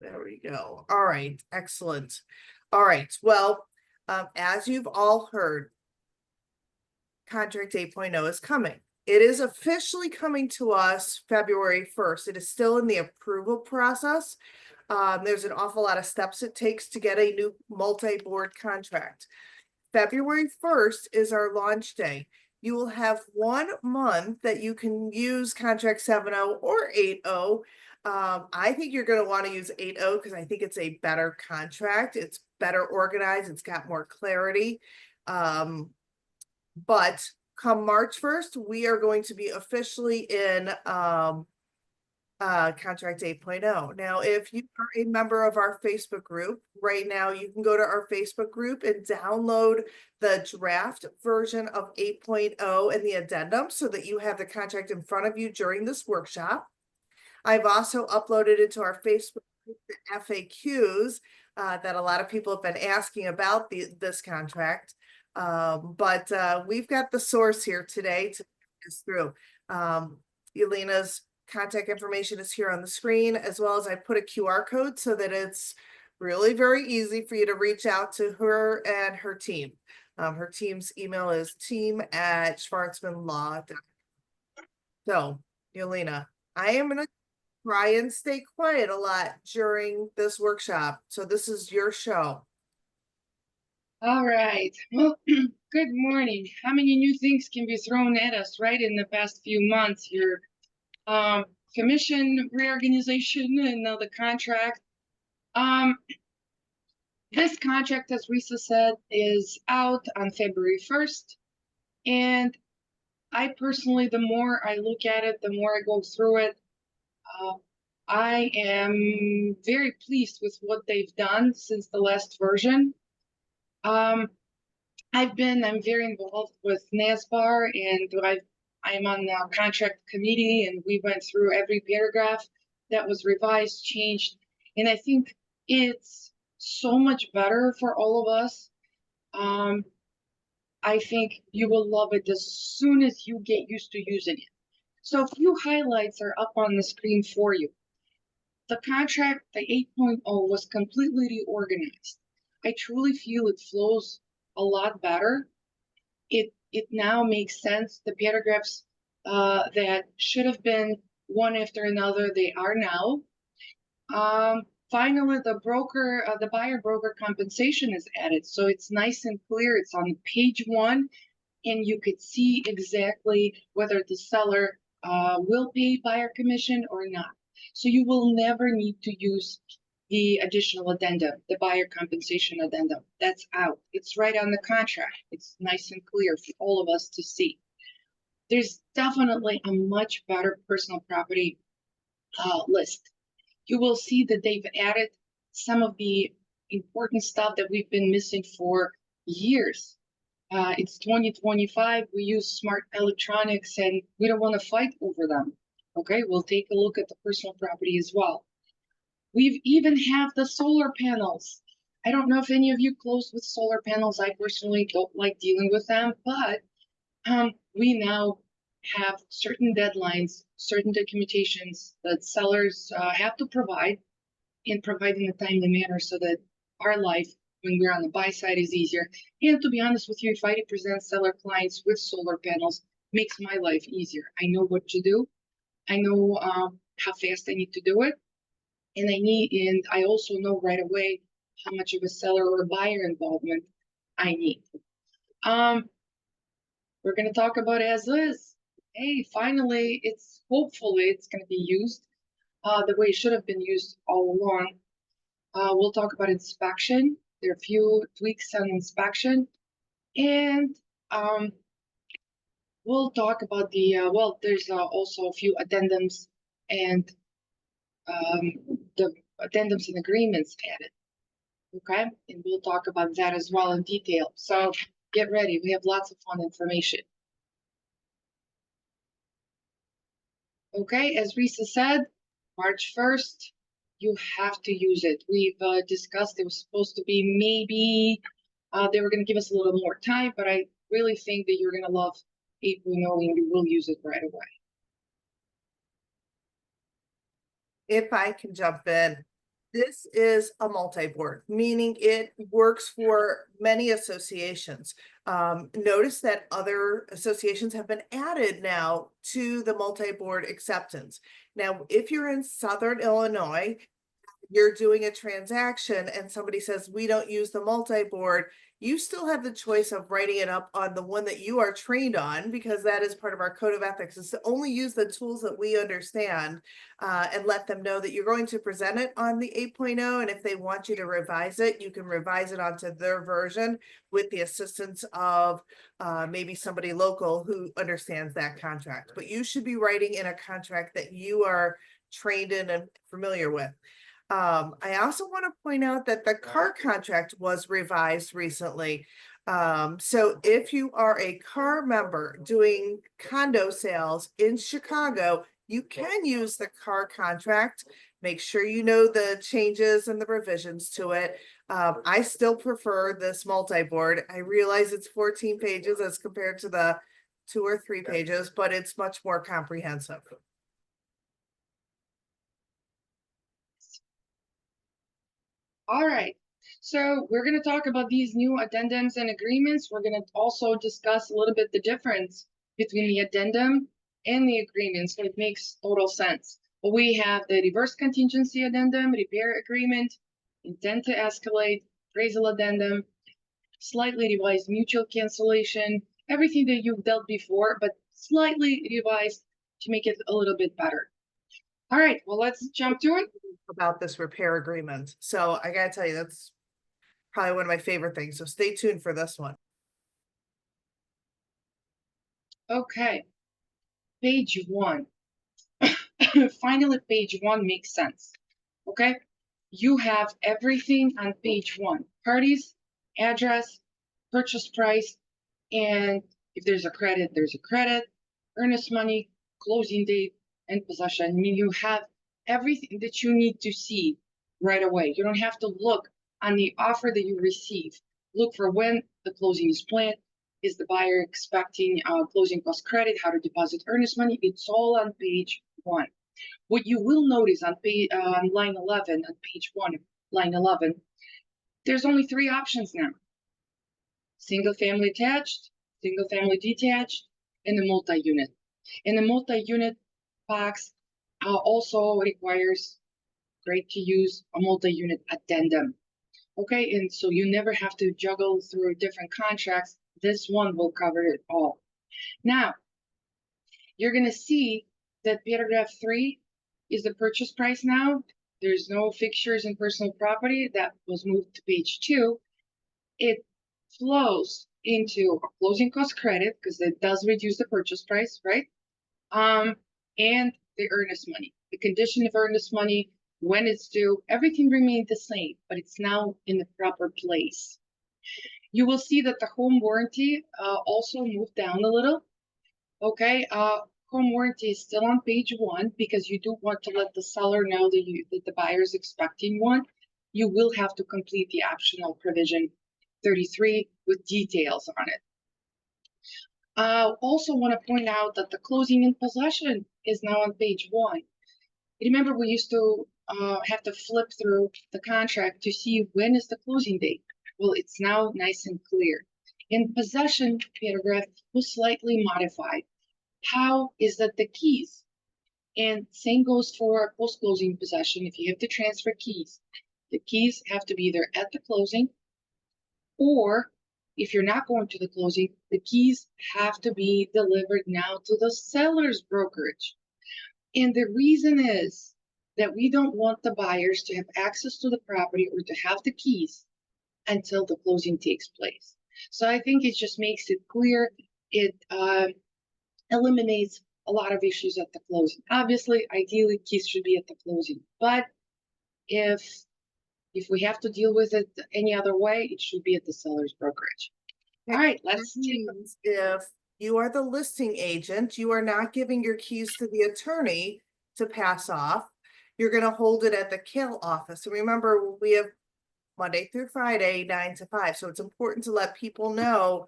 There we go. All right, excellent. All right, well, as you've all heard, Contract 8.0 is coming. It is officially coming to us February 1st. It is still in the approval process. There's an awful lot of steps it takes to get a new multi-board contract. February 1st is our launch day. You will have 1 month that you can use contract 7.0 or 8.0. I think you're going to want to use 8.0 because I think it's a better contract. It's better organized. It's got more clarity. But come March 1st, we are going to be officially in contract 8.0. Now, if you are a member of our Facebook group right now, you can go to our Facebook group and download the draft version of 8.0 and the addendum so that you have the contract in front of you during this workshop. I've also uploaded into our Facebook group the FAQs that a lot of people have been asking about this contract. But we've got the source here today to take us through. Elena's contact information is here on the screen, as well as I put a QR code so that it's really very easy for you to reach out to her and her team. Her team's email is team@schwarzmanlaw.com. So, Elena, I am going to try and stay quiet a lot during this workshop. So this is your show. All right. Well, good morning. How many new things can be thrown at us right in the past few months here? Commission reorganization and now the contract. This contract, as Risa said, is out on February 1st. And I personally, the more I look at it, the more I go through it, I am very pleased with what they've done since the last version. I'm very involved with NASBAR, and I'm on the contract committee, and we went through every paragraph that was revised, changed, and I think it's so much better for all of us. I think you will love it as soon as you get used to using it. So a few highlights are up on the screen for you. The contract, the 8.0, was completely reorganized. I truly feel it flows a lot better. It now makes sense. The paragraphs that should have been one after another, they are now. Finally, the buyer broker compensation is added, so it's nice and clear. It's on page 1, and you could see exactly whether the seller will pay buyer commission or not. So you will never need to use the additional addendum, the buyer compensation addendum. That's out. It's right on the contract. It's nice and clear for all of us to see. There's definitely a much better personal property list. You will see that they've added some of the important stuff that we've been missing for years. It's 2025. We use smart electronics, and we don't want to fight over them. Okay, we'll take a look at the personal property as well. We've even have the solar panels. I don't know if any of you close with solar panels. I personally don't like dealing with them, but we now have certain deadlines, certain documentations that sellers have to provide, and provide in a timely manner so that our life when we're on the buy side is easier. And to be honest with you, if I present seller clients with solar panels, makes my life easier. I know what to do. I know how fast I need to do it. And I also know right away how much of a seller or buyer involvement I need. We're going to talk about as is. Hey, finally, hopefully it's going to be used the way it should have been used all along. We'll talk about inspection. There are a few tweaks on inspection, and we'll talk about there's also a few addendums and the addendums and agreements added. Okay, and we'll talk about that as well in detail. So get ready. We have lots of fun information. Okay, as Risa said, March 1st, you have to use it. We've discussed it was supposed to be maybe they were going to give us a little more time, but I really think that you're going to love 8.0 and you will use it right away. If I can jump in, This is a multi-board, meaning it works for many associations. Notice that other associations have been added now to the multi-board acceptance. Now, if you're in Southern Illinois, you're doing a transaction and somebody says, we don't use the multi-board, you still have the choice of writing it up on the one that you are trained on, because that is part of our code of ethics, is to only use the tools that we understand, and let them know that you're going to present it on the 8.0. And if they want you to revise it, you can revise it onto their version with the assistance of maybe somebody local who understands that contract. But you should be writing in a contract that you are trained in and familiar with. I also want to point out that the car contract was revised recently. So if you are a car member doing condo sales in Chicago, you can use the car contract. Make sure you know the changes and the revisions to it. I still prefer this multi-board. I realize it's 14 pages as compared to the 2 or 3 pages, but it's much more comprehensive. All right, so we're going to talk about these new addendums and agreements. We're going to also discuss a little bit the difference between the addendum and the agreement, so it makes total sense. But we have the reverse contingency addendum, repair agreement, intent to escalate, appraisal addendum, slightly revised mutual cancellation, everything that you've dealt before, but slightly revised to make it a little bit better. All right, well, let's jump to it. About this repair agreement. So I gotta tell you, that's probably one of my favorite things. So stay tuned for this one. Okay, page 1. Finally, page 1 makes sense. Okay, you have everything on page 1: parties, address, purchase price, and if there's a credit, there's a credit, earnest money, closing date, and possession. I mean, you have everything that you need to see right away. You don't have to look on the offer that you receive. Look for when the closing is planned. Is the buyer expecting closing cost credit? How to deposit earnest money? It's all on page 1. What you will notice on line 11, on page 1, line 11, there's only 3 options now: single family attached, single family detached, and the multi-unit. And the multi-unit box also requires, great to use, a multi-unit addendum. Okay, and so you never have to juggle through different contracts. This one will cover it all. Now, you're going to see that paragraph 3 is the purchase price now. There's no fixtures and personal property. That was moved to page 2. It flows into a closing cost credit because it does reduce the purchase price, right? And the earnest money, the condition of earnest money, when it's due, everything remained the same, but it's now in the proper place. You will see that the home warranty also moved down a little. Okay, home warranty is still on page 1 because you do want to let the seller know that the buyer is expecting one. You will have to complete the optional provision 33 with details on it. Also want to point out that the closing in possession is now on page 1. Remember, we used to have to flip through the contract to see when is the closing date. Well, it's now nice and clear. In possession paragraph was slightly modified. How is that the keys? And same goes for post-closing possession. If you have to transfer keys, the keys have to be either at the closing, or if you're not going to the closing, the keys have to be delivered now to the seller's brokerage. And the reason is that we don't want the buyers to have access to the property or to have the keys until the closing takes place. So I think it just makes it clear. It eliminates a lot of issues at the closing. Obviously, ideally, keys should be at the closing. But if we have to deal with it any other way, it should be at the seller's brokerage. All right, let's see. If you are the listing agent, you are not giving your keys to the attorney to pass off. You're going to hold it at the Kill office. So remember, we have Monday through Friday, 9 to 5. So it's important to let people know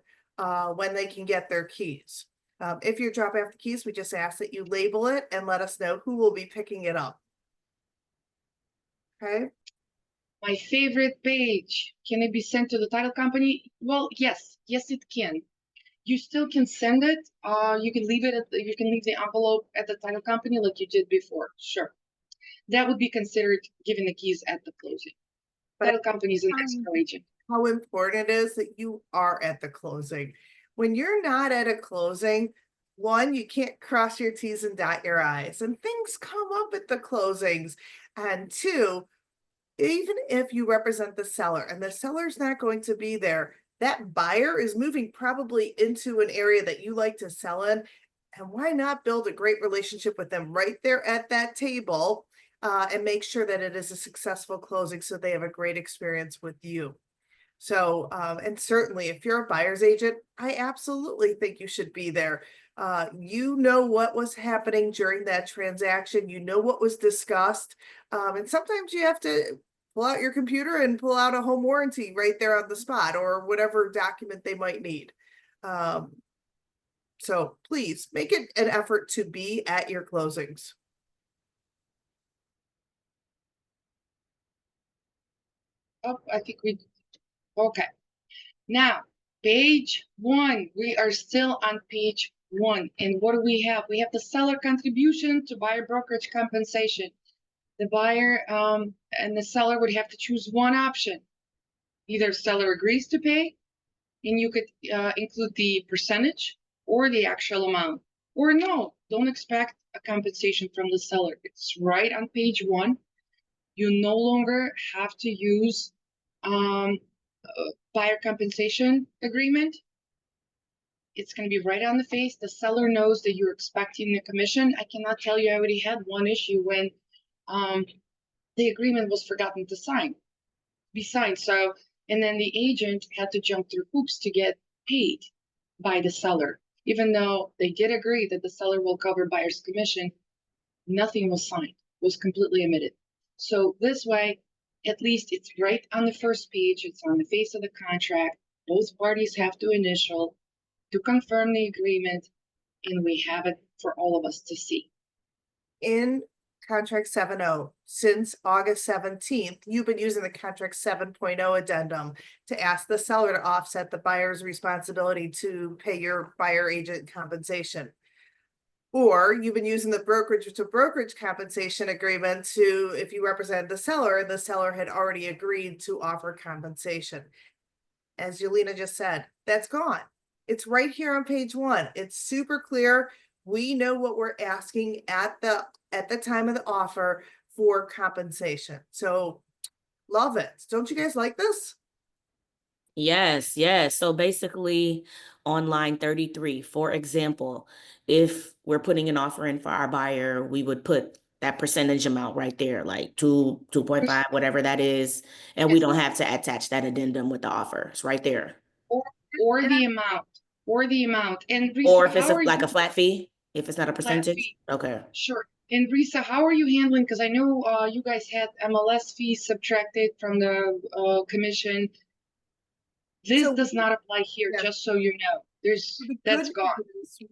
when they can get their keys. If you're dropping off the keys, we just ask that you label it and let us know who will be picking it up. Okay. My favorite page. Can it be sent to the title company? Well, yes, it can. You still can send it. You can leave it you can leave the envelope at the title company like you did before. Sure. That would be considered giving the keys at the closing. But Title company is an escrow agent. how important it is that you are at the closing. When you're not at a closing, one, you can't cross your T's and dot your I's, and things come up at the closings. And two, even if you represent the seller and the seller's not going to be there, that buyer is moving probably into an area that you like to sell in. And why not build a great relationship with them right there at that table, and make sure that it is a successful closing so they have a great experience with you. So, and certainly if you're a buyer's agent, I absolutely think you should be there. You know what was happening during that transaction, you know what was discussed. And sometimes you have to pull out your computer and pull out a home warranty right there on the spot, or whatever document they might need. So please make it an effort to be at your closings. Oh, I think okay. Now, page 1, we are still on page 1. And what do we have? We have the seller contribution to buyer brokerage compensation. The buyer and the seller would have to choose one option. Either seller agrees to pay, and you could include the percentage or the actual amount. Or no, don't expect a compensation from the seller. It's right on page 1. You no longer have to use buyer compensation agreement. It's going to be right on the face. The seller knows that you're expecting the commission. I cannot tell you, I already had one issue when the agreement was forgotten to be signed. So, and then the agent had to jump through hoops to get paid by the seller. Even though they did agree that the seller will cover buyer's commission, nothing was signed, was completely omitted. So this way, at least it's right on the first page, it's on the face of the contract. Both parties have to initial to confirm the agreement, and we have it for all of us to see. In contract 7.0, since August 17th, you've been using the contract 7.0 addendum to ask the seller to offset the buyer's responsibility to pay your buyer agent compensation. Or you've been using the brokerage to brokerage compensation agreement to, if you represent the seller and the seller had already agreed to offer compensation. As Yelena just said, that's gone. It's right here on page 1. It's super clear. We know what we're asking at the time of the offer for compensation. So love it. Don't you guys like this? Yes, yes. So basically, on line 33, for example, if we're putting an offer in for our buyer, we would put that percentage amount right there, like 2.5, whatever that is, and we don't have to attach that addendum with the offer. It's right there. Or the amount, And Risa, Or if it's like a flat fee, if it's not a percentage. fee. Okay. Sure. And Risa, how are you handling? Because I know you guys had MLS fees subtracted from the commission. This does not apply here, yeah. just so you know. That's gone.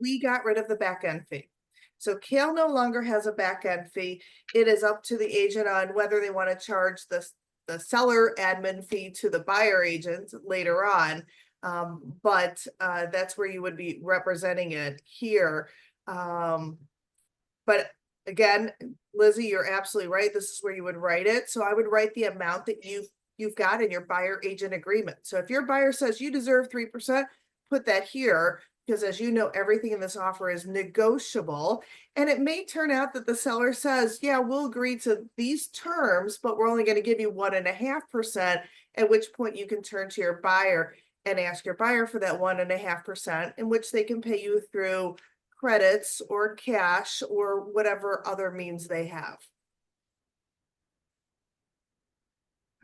We got rid of the back end fee. So Kale no longer has a back end fee. It is up to the agent on whether they want to charge the seller admin fee to the buyer agent later on. But that's where you would be representing it here. But again, Lizzie, you're absolutely right. This is where you would write it. So I would write the amount that you've got in your buyer agent agreement. So if your buyer says you deserve 3%, put that here, because as you know, everything in this offer is negotiable. And it may turn out that the seller says, yeah, we'll agree to these terms, but we're only going to give you 1.5%, at which point you can turn to your buyer and ask your buyer for that 1.5%, in which they can pay you through credits or cash or whatever other means they have.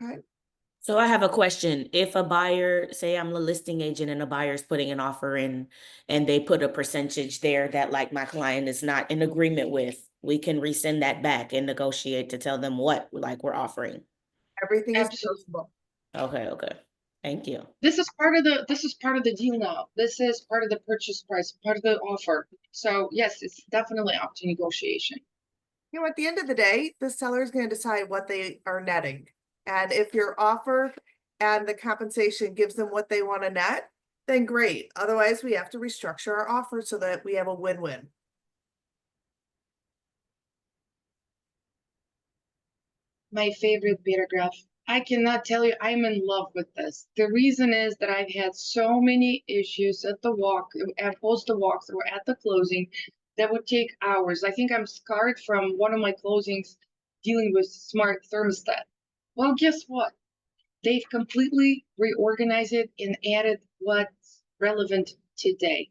Okay. So I have a question. If a buyer, say I'm a listing agent and a buyer's putting an offer in and they put a percentage there that like my client is not in agreement with, we can resend that back and negotiate to tell them what like we're offering. Everything is Absolutely. negotiable. Okay, okay. Thank you. This is part of the deal now. This is part of the purchase price, part of the offer. So yes, it's definitely up to negotiation. You know, at the end of the day, the seller is going to decide what they are netting. And if your offer and the compensation gives them what they want to net, then great. Otherwise, we have to restructure our offer so that we have a win-win. My favorite paragraph. I cannot tell you, I'm in love with this. The reason is that I've had so many issues at post the walkthrough, at the closing, that would take hours. I think I'm scarred from one of my closings dealing with smart thermostat. Well, guess what? They've completely reorganized it and added what's relevant today.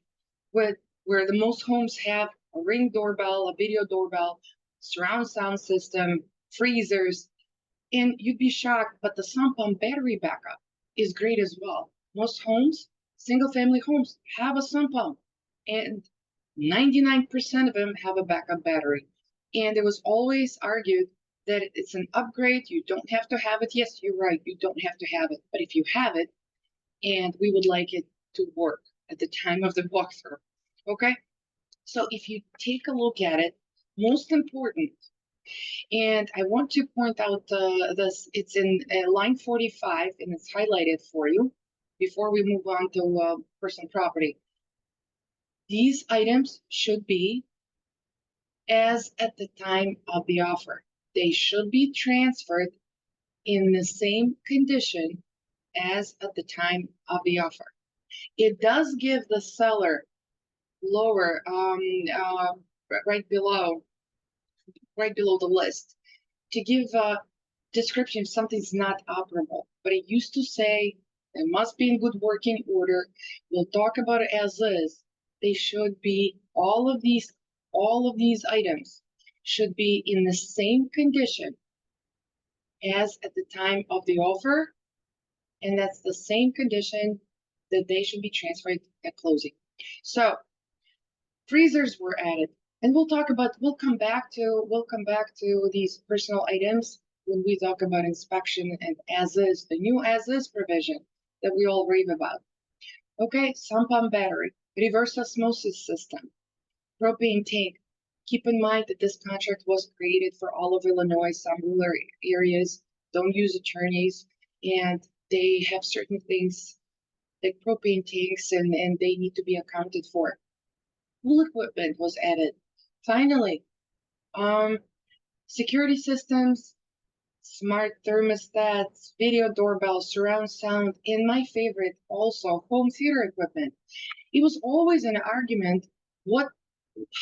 Where the most homes have a Ring doorbell, a video doorbell, surround sound system, freezers, and you'd be shocked, but the sump pump battery backup is great as well. Most homes, single family homes, have a sump pump, and 99% of them have a backup battery. And it was always argued that it's an upgrade, you don't have to have it. Yes, you're right, you don't have to have it, but if you have it, and we would like it to work at the time of the walkthrough, okay? So if you take a look at it, most important, and I want to point out this, it's in line 45 and it's highlighted for you before we move on to personal property. These items should be as at the time of the offer. They should be transferred in the same condition as at the time of the offer. It does give the seller lower, right below the list, to give a description if something's not operable. But it used to say it must be in good working order. We'll talk about it as is. They should be, all of these items should be in the same condition as at the time of the offer, and that's the same condition that they should be transferred at closing. So freezers were added, and we'll come back to these personal items when we talk about inspection and as is, the new as is provision that we all rave about. Okay, sump pump battery, reverse osmosis system, propane tank. Keep in mind that this contract was created for all of Illinois. Some rural areas don't use attorneys, and they have certain things like propane tanks, and they need to be accounted for. Pool equipment was added. Finally, security systems, smart thermostats, video doorbells, surround sound, and my favorite also, home theater equipment. It was always an argument,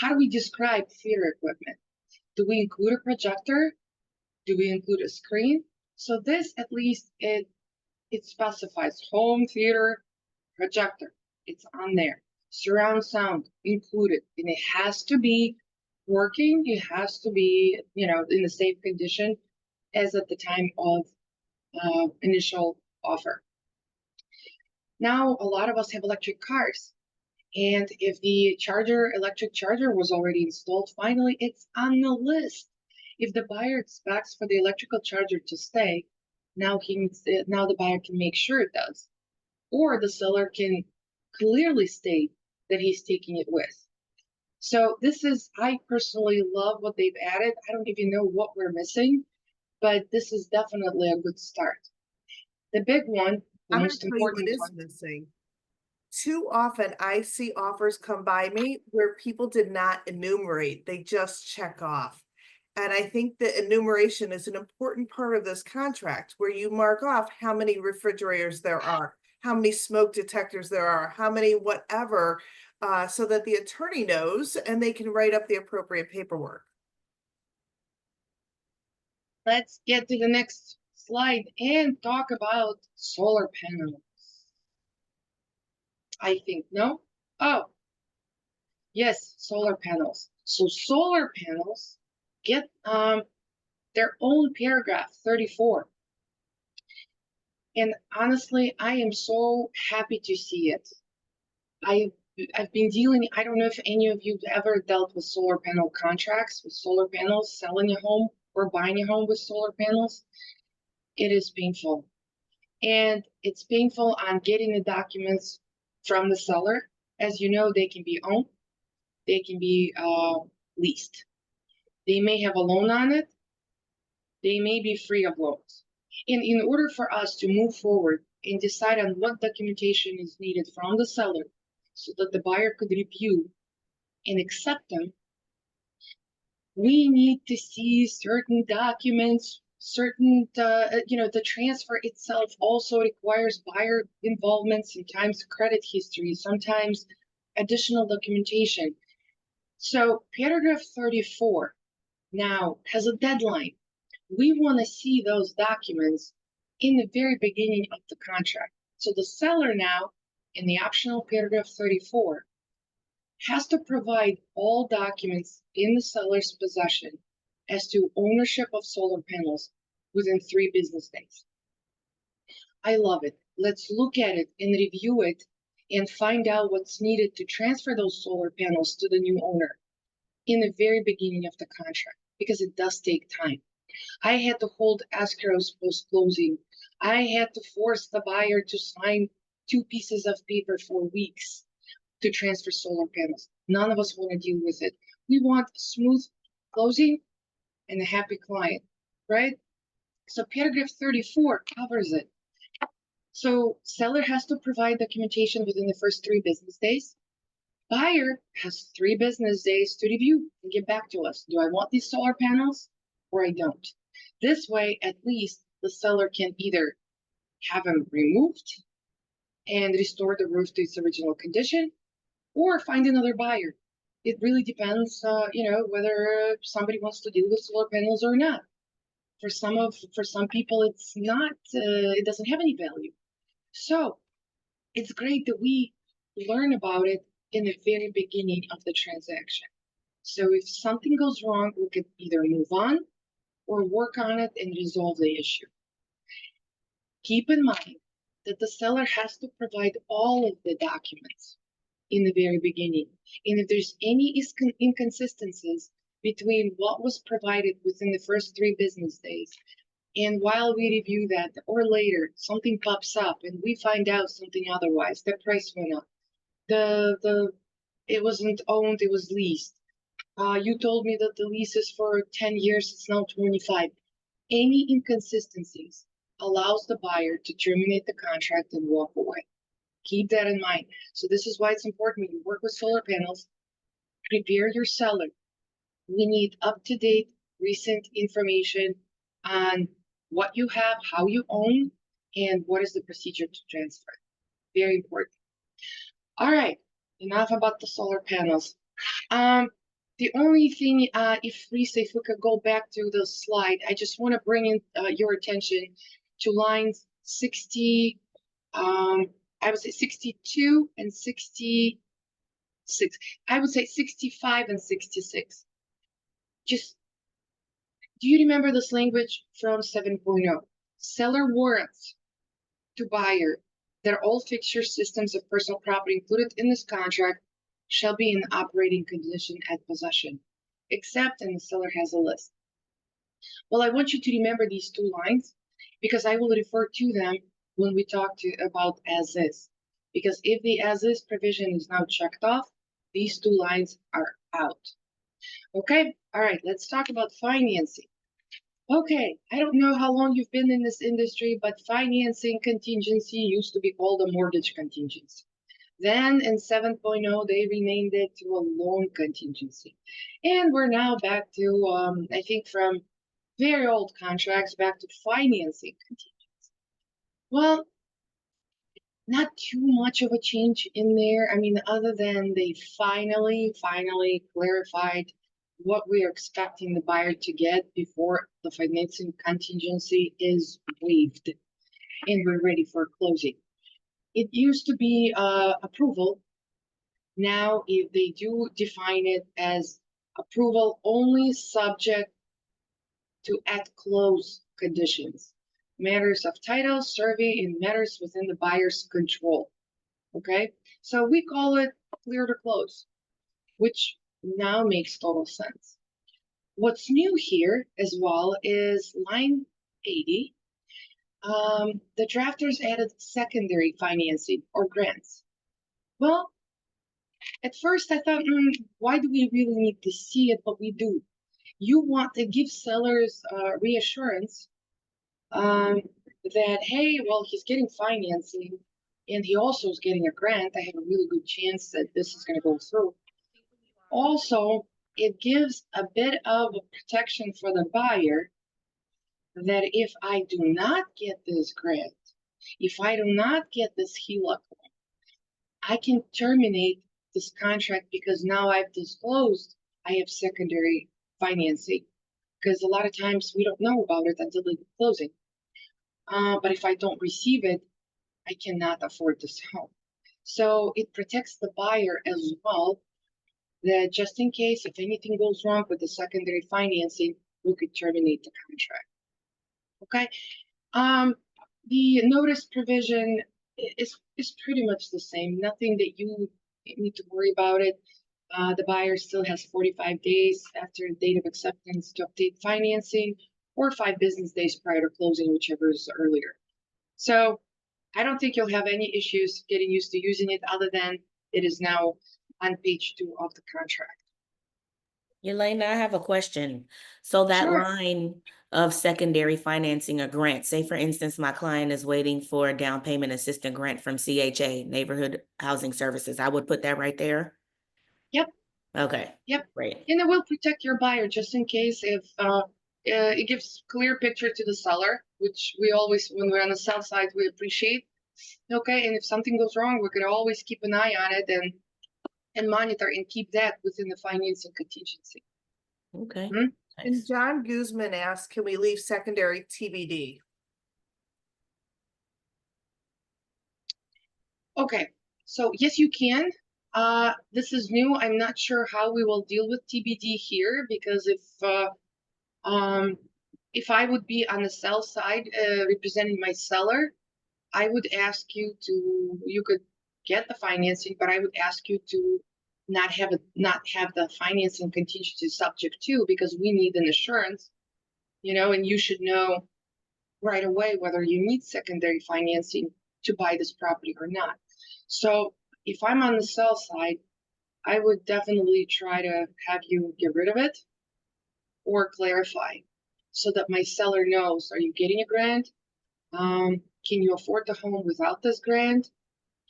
how do we describe theater equipment? Do we include a projector? Do we include a screen? So this, at least, it specifies home theater projector. It's on there. Surround sound included, and it has to be working. It has to be, in the same condition as at the time of initial offer. Now, a lot of us have electric cars, and if the electric charger was already installed, finally, it's on the list. If the buyer expects for the electrical charger to stay, now the buyer can make sure it does, or the seller can clearly state that he's taking it with. So I personally love what they've added. I don't even know what we're missing, but this is definitely a good start. The big one, the most important one. Missing. Too often I see offers come by me where people did not enumerate, they just check off. And I think that enumeration is an important part of this contract, where you mark off how many refrigerators there are, how many smoke detectors there are, how many whatever, so that the attorney knows and they can write up the appropriate paperwork. Let's get to the next slide and talk about solar panels. I think, no? Oh, yes, solar panels. So solar panels get their own paragraph, 34. And honestly, I am so happy to see it. I've been dealing, I don't know if any of you have ever dealt with solar panel contracts, with solar panels, selling a home or buying a home with solar panels. It is painful. And it's painful on getting the documents from the seller. As you know, they can be owned, they can be leased. They may have a loan on it, they may be free of loans. And in order for us to move forward and decide on what documentation is needed from the seller so that the buyer could review and accept them, we need to see certain documents, certain, the transfer itself also requires buyer involvement, sometimes credit history, sometimes additional documentation. So paragraph 34 now has a deadline. We want to see those documents in the very beginning of the contract. So the seller now, in the optional paragraph 34, has to provide all documents in the seller's possession as to ownership of solar panels within 3 business days. I love it. Let's look at it and review it and find out what's needed to transfer those solar panels to the new owner in the very beginning of the contract, because it does take time. I had to hold escrows post-closing. I had to force the buyer to sign 2 pieces of paper for weeks to transfer solar panels. None of us want to deal with it. We want a smooth closing and a happy client, right? So paragraph 34 covers it. So seller has to provide documentation within the first 3 business days. Buyer has 3 business days to review and get back to us. Do I want these solar panels or I don't? This way, at least the seller can either have them removed and restore the roof to its original condition, or find another buyer. It really depends, whether somebody wants to deal with solar panels or not. For some people, it's not. It doesn't have any value. So it's great that we learn about it in the very beginning of the transaction. So if something goes wrong, we could either move on or work on it and resolve the issue. Keep in mind that the seller has to provide all of the documents in the very beginning. And if there's any inconsistencies between what was provided within the first 3 business days, and while we review that, or later, something pops up and we find out something otherwise, the price went up, it wasn't owned, it was leased. You told me that the lease is for 10 years, it's now 25. Any inconsistencies allows the buyer to terminate the contract and walk away. Keep that in mind. So this is why it's important when you work with solar panels, prepare your seller. We need up-to-date, recent information on what you have, how you own, and what is the procedure to transfer. Very important. All right, enough about the solar panels. The only thing, if Lisa, if we could go back to the slide, I just want to bring in your attention to lines 60, I would say 62 and 66. I would say 65 and 66. Just, do you remember this language from 7.0? Seller warrants to buyer that all fixtures, systems of personal property included in this contract shall be in operating condition at possession, except, and the seller has a list. Well, I want you to remember these 2 lines because I will refer to them when we talk about as is. Because if the as is provision is now checked off, these 2 lines are out. Okay, all right, let's talk about financing. Okay, I don't know how long you've been in this industry, but financing contingency used to be called a mortgage contingency. Then in 7.0, they renamed it to a loan contingency. And we're now back to, I think from very old contracts, back to financing contingency. Well, not too much of a change in there. I mean, other than they finally clarified what we are expecting the buyer to get before the financing contingency is waived and we're ready for closing. It used to be approval. Now, if they do define it as approval only subject to at close conditions, matters of title, survey, and matters within the buyer's control. Okay, so we call it clear to close, which now makes total sense. What's new here as well is line 80. The drafters added secondary financing or grants. Well, at first I thought, why do we really need to see it? But we do. You want to give sellers reassurance that, hey, well, he's getting financing and he also is getting a grant. I have a really good chance that this is going to go through. Also, it gives a bit of a protection for the buyer that if I do not get this grant, if I do not get this HELOC, I can terminate this contract because now I've disclosed I have secondary financing. Because a lot of times we don't know about it until the closing. But if I don't receive it, I cannot afford this home. So it protects the buyer as well, that just in case if anything goes wrong with the secondary financing, we could terminate the contract. Okay. The notice provision is pretty much the same. Nothing that you need to worry about it. The buyer still has 45 days after the date of acceptance to obtain financing, or 5 business days prior to closing, whichever is earlier. So I don't think you'll have any issues getting used to using it, other than it is now on page 2 of the contract. Elena, I have a question. So that Sure. line of secondary financing or grant, say for instance, my client is waiting for a down payment assistance grant from CHA, Neighborhood Housing Services. I would put that right there? Yep. Okay. Yep. Great. And it will protect your buyer just in case if it gives clear picture to the seller, which we always, when we're on the sell side, we appreciate. Okay, and if something goes wrong, we could always keep an eye on it and monitor and keep that within the financing contingency. Okay. Hmm? And Nice. John Guzman asked, can we leave secondary TBD? Okay, so yes, you can. This is new. I'm not sure how we will deal with TBD here, because if I would be on the sell side representing my seller, I would ask you to, you could get the financing, but I would ask you to not have the financing contingency subject to, because we need an assurance, and you should know right away whether you need secondary financing to buy this property or not. So if I'm on the sell side, I would definitely try to have you get rid of it or clarify, so that my seller knows, are you getting a grant? Can you afford the home without this grant?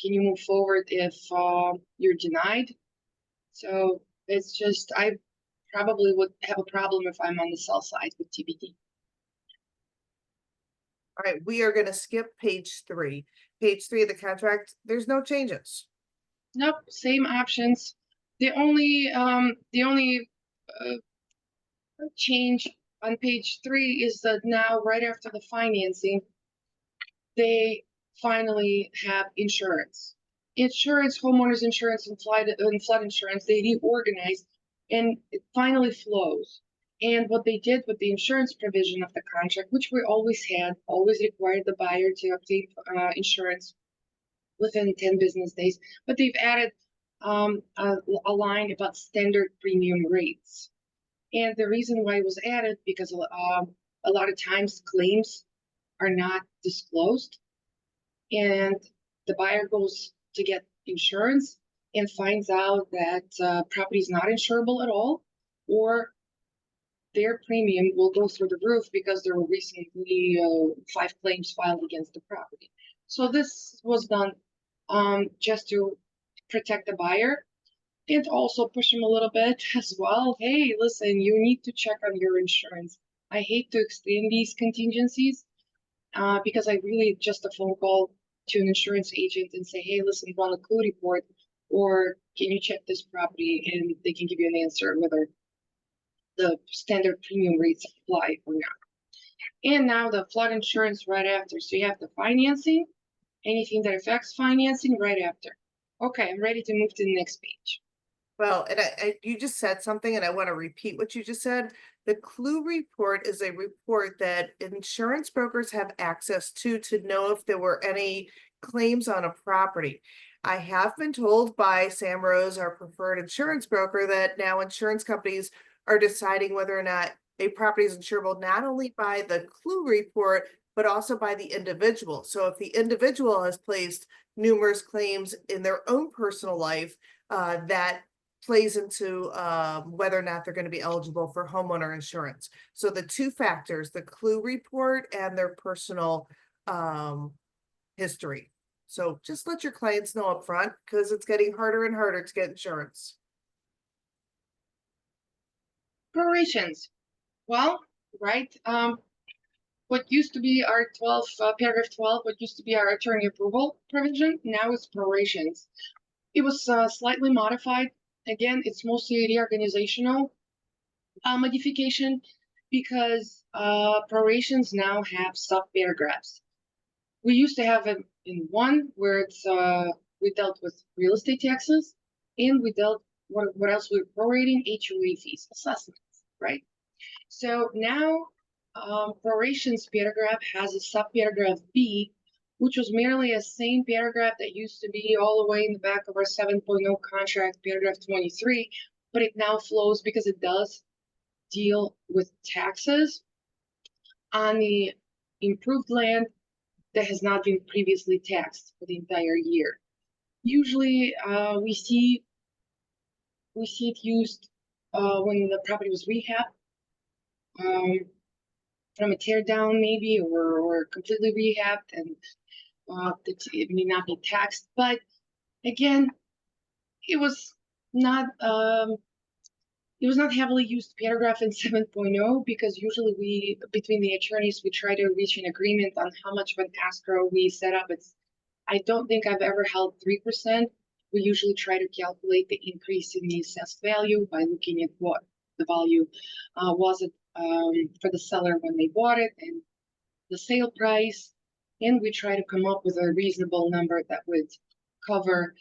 Can you move forward if you're denied? So it's just, I probably would have a problem if I'm on the sell side with TBD. All right, we are gonna skip page 3. Page 3 of the contract, there's no changes. Nope, same options. The only change on page 3 is that now, right after the financing, they finally have insurance. Homeowners insurance and flood insurance, they reorganized, and it finally flows. And what they did with the insurance provision of the contract, which we always required the buyer to obtain insurance within 10 business days, but they've added a line about standard premium rates. And the reason why it was added, because a lot of times claims are not disclosed, and the buyer goes to get insurance and finds out that property is not insurable at all, or their premium will go through the roof because there were recently 5 claims filed against the property. So this was done just to protect the buyer, and also push them a little bit as well. Hey, listen, you need to check on your insurance. I hate to extend these contingencies because I really just a phone call to an insurance agent and say, hey, listen, run a clue report, or can you check this property, and they can give you an answer whether the standard premium rates apply or not. And now the flood insurance right after. So you have the financing, anything that affects financing right after. Okay, I'm ready to move to the next page. Well, and you just said something, and I want to repeat what you just said. The clue report is a report that insurance brokers have access to know if there were any claims on a property. I have been told by Sam Rose, our preferred insurance broker, that now insurance companies are deciding whether or not a property is insurable, not only by the clue report, but also by the individual. So if the individual has placed numerous claims in their own personal life, that plays into whether or not they're going to be eligible for homeowner insurance. So the two factors, the clue report and their personal history. So just let your clients know up front because it's getting harder and harder to get insurance. Prorations. Well, right. What used to be our 12, paragraph 12, what used to be our attorney approval provision, now it's prorations. It was slightly modified. Again, it's mostly a reorganizational modification because prorations now have subparagraphs. We used to have it in one where it's we dealt with real estate taxes, and we dealt what else we were prorating HOA fees, assessments, right? So now prorations paragraph has a subparagraph B, which was merely a same paragraph that used to be all the way in the back of our 7.0 contract, paragraph 23, but it now flows because it does deal with taxes on the improved land that has not been previously taxed for the entire year. Usually we see it used when the property was rehabbed, from a tear down maybe, or completely rehabbed, and it may not be taxed. But again, it was not heavily used paragraph in 7.0 because usually between the attorneys, we try to reach an agreement on how much of an escrow we set up. I don't think I've ever held 3%. We usually try to calculate the increase in the assessed value by looking at what the value was for the seller when they bought it and the sale price. And we try to come up with a reasonable number that would cover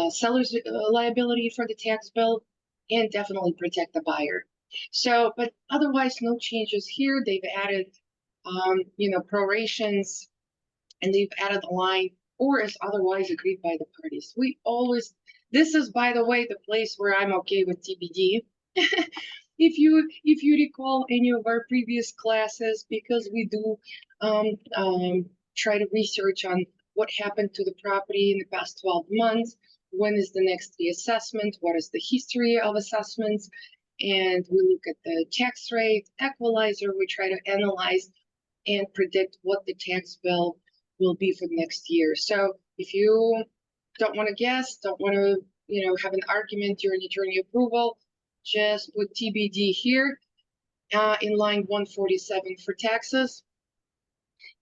seller's liability for the tax bill and definitely protect the buyer. So, but otherwise, no changes here. They've added, prorations, and they've added a line or is otherwise agreed by the parties. This is, by the way, the place where I'm okay with TBD. If you recall any of our previous classes, because we do try to research on what happened to the property in the past 12 months, when is the next reassessment, what is the history of assessments, and we look at the tax rate, equalizer, we try to analyze and predict what the tax bill will be for next year. So if you don't want to guess, don't want to, have an argument during attorney approval, just put TBD here in line 147 for taxes,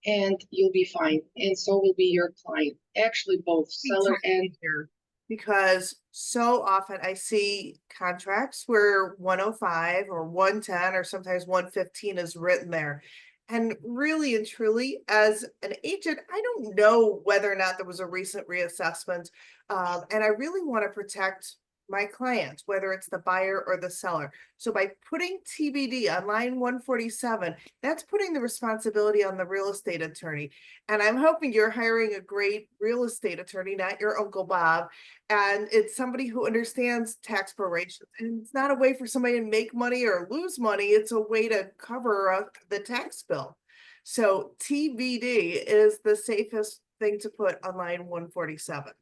and you'll be fine. And so will be your client. Actually, both seller and here. Because so often I see contracts where 105 or 110 or sometimes 115 is written there. And really and truly, as an agent, I don't know whether or not there was a recent reassessment. And I really want to protect my client, whether it's the buyer or the seller. So by putting TBD on line 147, that's putting the responsibility on the real estate attorney. And I'm hoping you're hiring a great real estate attorney, not your Uncle Bob. And it's somebody who understands tax prorations. And it's not a way for somebody to make money or lose money. It's a way to cover the tax bill. So TBD is the safest thing to put on line 147.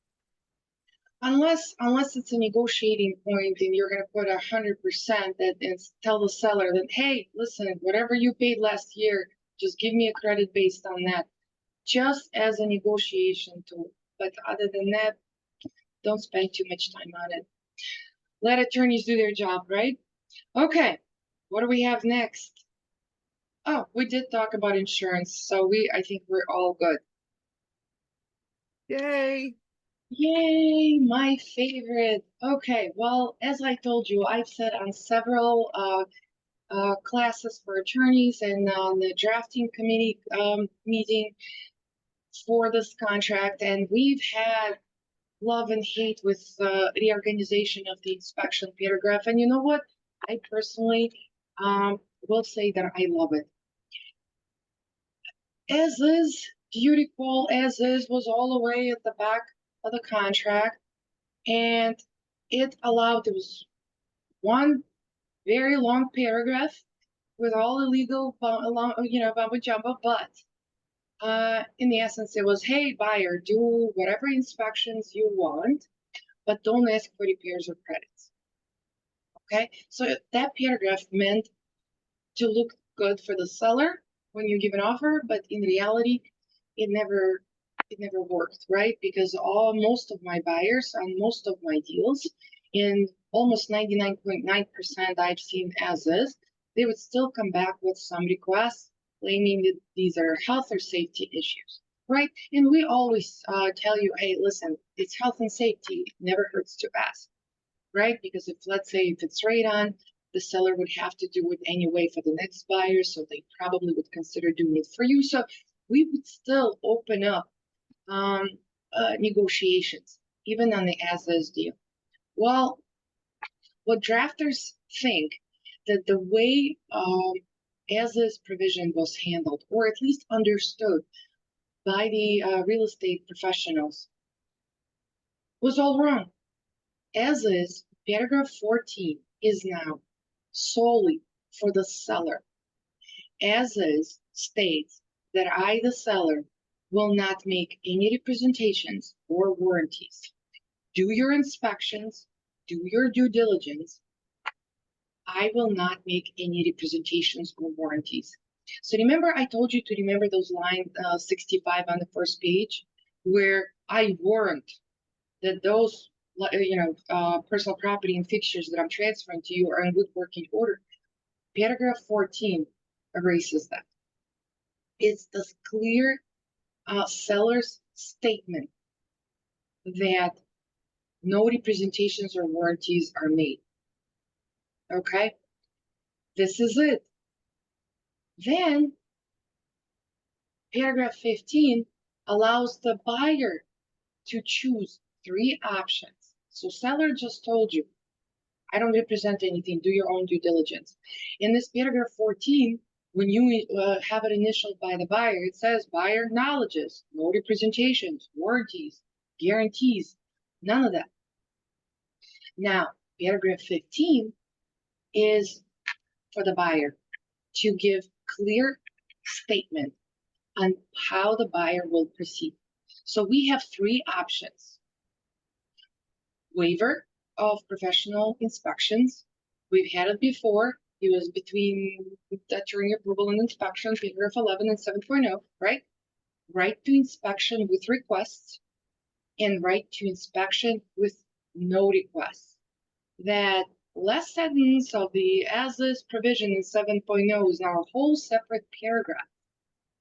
Unless it's a negotiating point and you're going to put 100% and tell the seller that, hey, listen, whatever you paid last year, just give me a credit based on that, just as a negotiation tool. But other than that, don't spend too much time on it. Let attorneys do their job, right? Okay, what do we have next? Oh, we did talk about insurance, so I think we're all good. Yay. Yay, my favorite. Okay, well, as I told you, I've sat on several classes for attorneys and on the drafting committee meeting for this contract, and we've had love and hate with reorganization of the inspection paragraph. And you know what? I personally will say that I love it. As is, do you recall, as is was all the way at the back of the contract, and it was one very long paragraph with all the legal bumbo jumbo, but in the essence it was, hey buyer, do whatever inspections you want, but don't ask for repairs or credits. Okay, so that paragraph meant to look good for the seller when you give an offer, but in reality, it never worked, right? Because most of my buyers on most of my deals, in almost 99.9% I've seen as is, they would still come back with some requests claiming that these are health or safety issues, right? And we always tell you, hey, listen, it's health and safety. It never hurts to ask, right? Because if, let's say, if it's radon, the seller would have to do it anyway for the next buyer, so they probably would consider doing it for you. So we would still open up negotiations, even on the as-is deal. Well, what drafters think that the way as-is provision was handled, or at least understood by the real estate professionals, was all wrong. As is, paragraph 14 is now solely for the seller. As is states that I, the seller, will not make any representations or warranties. Do your inspections, do your due diligence. I will not make any representations or warranties. So remember, I told you to remember those lines 65 on the first page, where I warrant that those personal property and fixtures that I'm transferring to you are in good working order. Paragraph 14 erases that. It's the clear seller's statement that no representations or warranties are made. Okay, this is it. Then paragraph 15 allows the buyer to choose 3 options. So seller just told you, I don't represent anything, do your own due diligence. In this paragraph 14, when you have it initialed by the buyer, it says buyer acknowledges no representations, warranties, guarantees, none of that. Now, paragraph 15 is for the buyer to give clear statement on how the buyer will proceed. So we have 3 options. Waiver of professional inspections. We've had it before. It was between during approval and inspection, paragraph 11 and 7.0, right? Right to inspection with requests and right to inspection with no requests. That last sentence of the as-is provision in 7.0 is now a whole separate paragraph,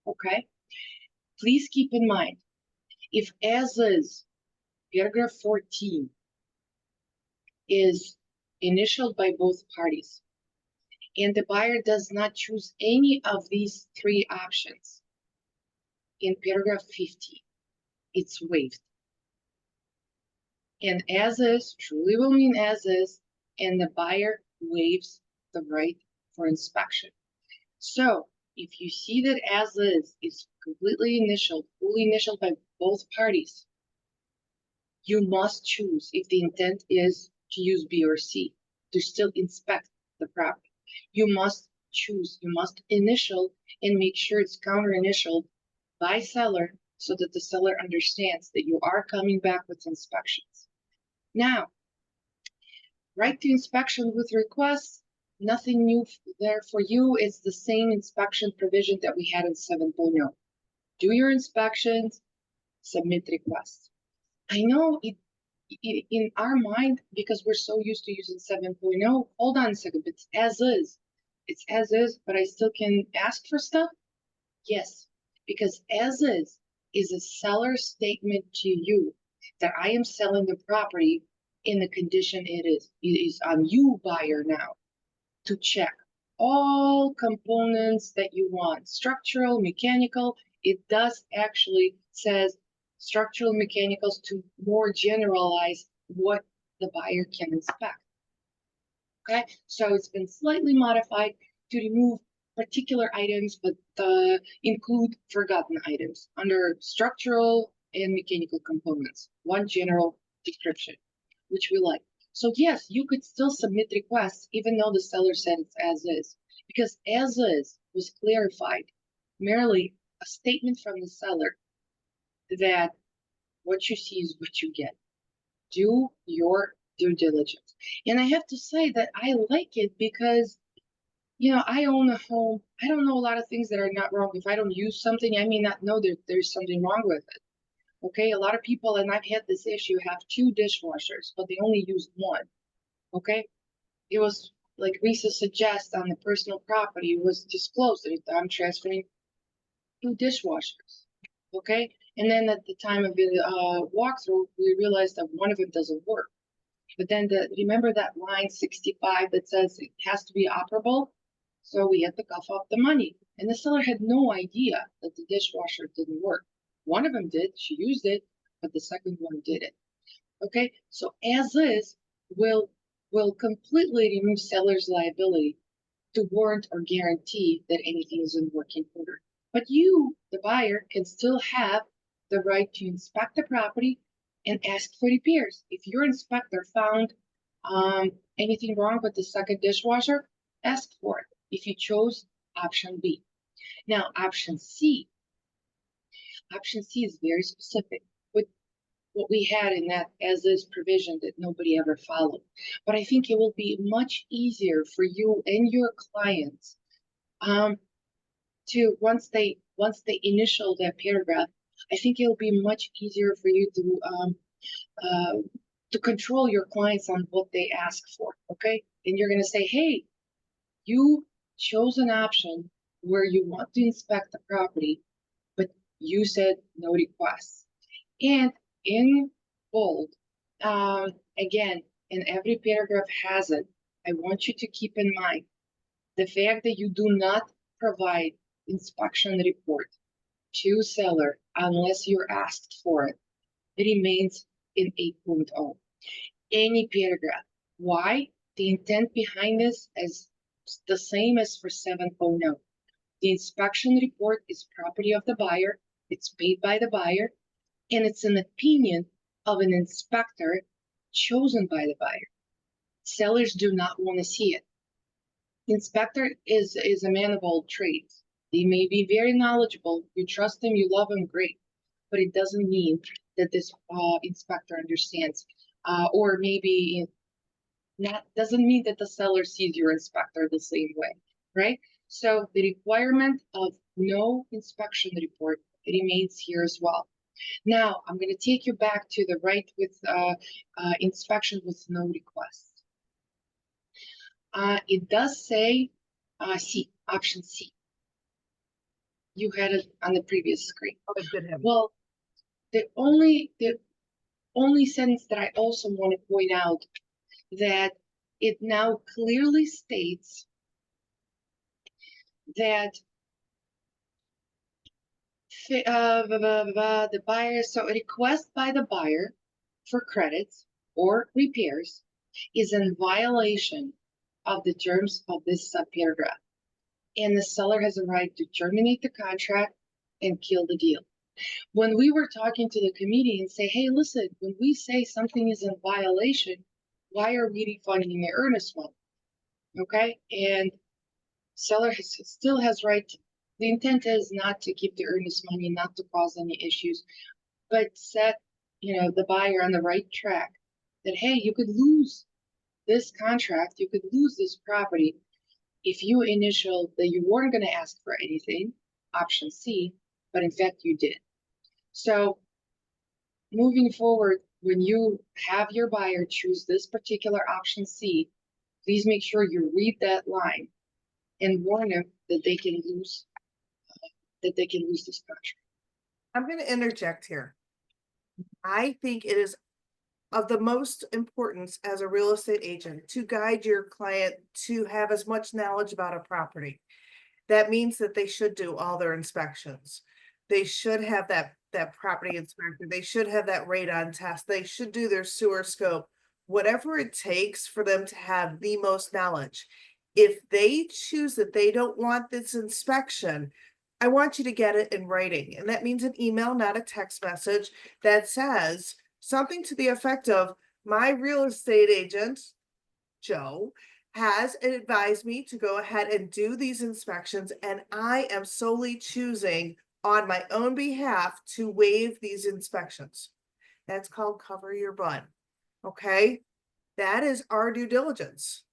okay? Please keep in mind, if as-is, paragraph 14, is initialed by both parties, and the buyer does not choose any of these 3 options, in paragraph 50, it's waived. And as is truly will mean as is, and the buyer waives the right for inspection. So if you see that as is completely initialed, fully initialed by both parties, you must choose, if the intent is to use B or C, to still inspect the property. You must choose, you must initial and make sure it's counter initialed by seller so that the seller understands that you are coming back with inspections. Now, right to inspection with requests, nothing new there for you. It's the same inspection provision that we had in 7.0. Do your inspections, submit requests. I know it in our mind, because we're so used to using 7.0, hold on a second, it's as is. It's as is, but I still can ask for stuff? Yes, because as is a seller statement to you that I am selling the property in the condition it is. It is on you, buyer, now to check all components that you want, structural, mechanical. It does actually says structural mechanicals to more generalize what the buyer can inspect. Okay, so it's been slightly modified to remove particular items, but include forgotten items under structural and mechanical components. One general description, which we like. So yes, you could still submit requests even though the seller said it's as is, because as is was clarified, merely a statement from the seller that what you see is what you get. Do your due diligence. And I have to say that I like it because, you know, I own a home. I don't know a lot of things that are not wrong. If I don't use something, I may not know that there's something wrong with it. Okay, a lot of people, and I've had this issue, have 2 dishwashers, but they only use one. Okay, it was like Lisa suggests on the personal property, it was disclosed that I'm transferring 2 dishwashers. Okay, and then at the time of the walkthrough, we realized that one of them doesn't work. But then remember that line 65 that says it has to be operable? So we had to cough up the money. And the seller had no idea that the dishwasher didn't work. One of them did, she used it, but the second one didn't. Okay, so as is will completely remove seller's liability to warrant or guarantee that anything is in working order. But you, the buyer, can still have the right to inspect the property and ask for repairs. If your inspector found anything wrong with the second dishwasher, ask for it if you chose option B. Now, option C is very specific with what we had in that as is provision that nobody ever followed. But I think it will be much easier for you and your clients to once they initial that paragraph, I think it'll be much easier for you to control your clients on what they ask for. Okay, and you're going to say, hey, you chose an option where you want to inspect the property, but you said no requests. And in bold, again, and every paragraph has it, I want you to keep in mind the fact that you do not provide inspection report to seller unless you're asked for it. It remains in 8.0. Any paragraph. Why? The intent behind this is the same as for 7.0. The inspection report is property of the buyer, it's paid by the buyer, and it's an opinion of an inspector chosen by the buyer. Sellers do not want to see it. Inspector is a man of all trades. They may be very knowledgeable. You trust them, you love them, great. But it doesn't mean that this inspector understands, or maybe doesn't mean that the seller sees your inspector the same way, right? So the requirement of no inspection report remains here as well. Now, I'm going to take you back to the right with inspection with no request. It does say C, option C. You had it on the previous screen. Oh, good heavens. Well, the only sentence that I also want to point out that it now clearly states that the buyer, so a request by the buyer for credits or repairs is in violation of the terms of this subparagraph, and the seller has a right to terminate the contract and kill the deal. When we were talking to the committee and say, hey, listen, when we say something is in violation, why are we refunding the earnest money? Okay, and seller still has right. The intent is not to keep the earnest money, not to cause any issues, but set the buyer on the right track. That hey, you could lose this contract, you could lose this property if you initial that you weren't going to ask for anything, option C, but in fact you did. So moving forward, when you have your buyer choose this particular option C, please make sure you read that line and warn them that they can lose this contract. I'm going to interject here. I think it is of the most importance as a real estate agent to guide your client to have as much knowledge about a property. That means that they should do all their inspections. They should have that property inspector. They should have that radon test. They should do their sewer scope, whatever it takes for them to have the most knowledge. If they choose that they don't want this inspection, I want you to get it in writing. And that means an email, not a text message, that says something to the effect of, my real estate agent, Joe, has advised me to go ahead and do these inspections, and I am solely choosing on my own behalf to waive these inspections. That's called cover your butt. Okay? That is our due diligence.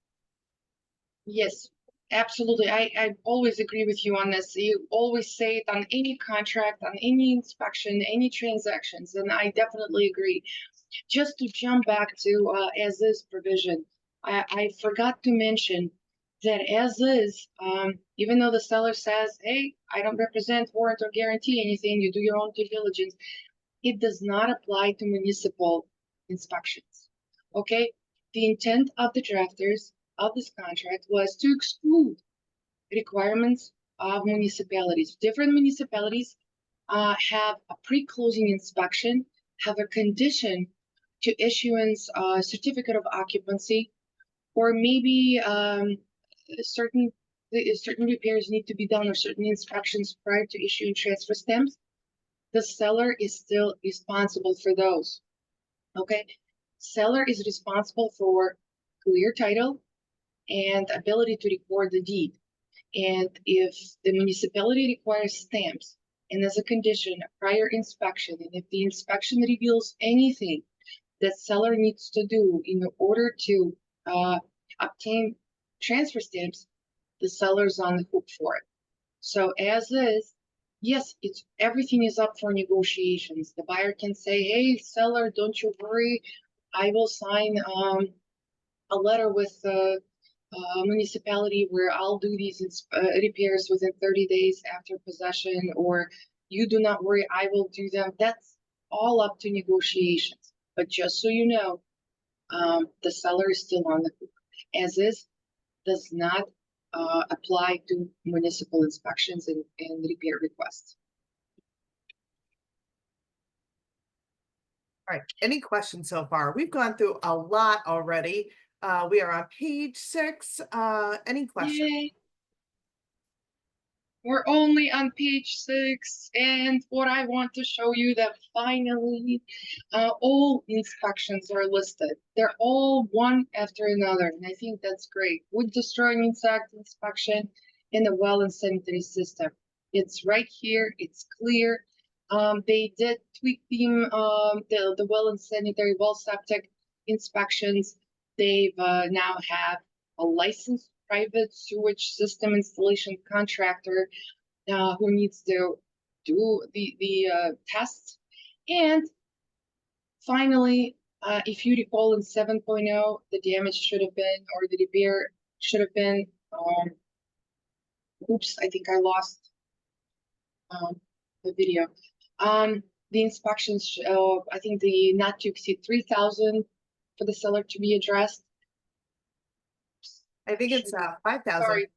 Yes, absolutely. I always agree with you on this. You always say it on any contract, on any inspection, any transactions, and I definitely agree. Just to jump back to as is provision, I forgot to mention that as is, even though the seller says, hey, I don't represent, warrant, or guarantee anything, you do your own due diligence, it does not apply to municipal inspections. Okay? The intent of the drafters of this contract was to exclude requirements of municipalities. Different municipalities have a pre-closing inspection, have a condition to issuance certificate of occupancy, or maybe certain repairs need to be done or certain inspections prior to issuing transfer stamps. The seller is still responsible for those. Okay, seller is responsible for clear title and ability to record the deed. And if the municipality requires stamps and as a condition a prior inspection, and if the inspection reveals anything that seller needs to do in order to obtain transfer stamps, the seller's on the hook for it. So as is, yes, everything is up for negotiations. The buyer can say, hey, seller, don't you worry, I will sign a letter with the municipality where I'll do these repairs within 30 days after possession, or you do not worry, I will do them. That's all up to negotiations. But just so you know, the seller is still on the hook. As is does not apply to municipal inspections and repair requests. All right, any questions so far? We've gone through a lot already. We are on page 6. Any questions? Yay. We're only on page 6, and what I want to show you that finally all inspections are listed. They're all one after another, and I think that's great. Wood destroying insect inspection in the well and sanitary system. It's right here, it's clear. They did tweak them, the well and sanitary well septic inspections. They've now have a licensed private sewage system installation contractor who needs to do the tests. And finally, if you recall in 7.0, the damage should have been, or the repair should have been, oops, I think I lost the video. The inspections, I think the not to exceed 3,000 for the seller to be addressed. I think it's 5,000 Sorry.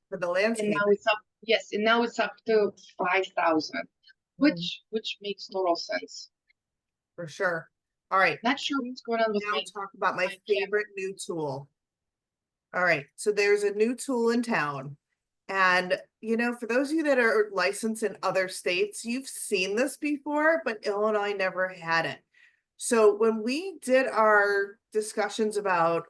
for the And landscape. now it's up, yes, and now it's up to 5,000, which makes total sense. For sure. All right, Not sure what's going on with now my talk about my camera. favorite new tool. All right, so there's a new tool in town. And, you know, for those of you that are licensed in other states, you've seen this before, but Illinois never had it. So when we did our discussions about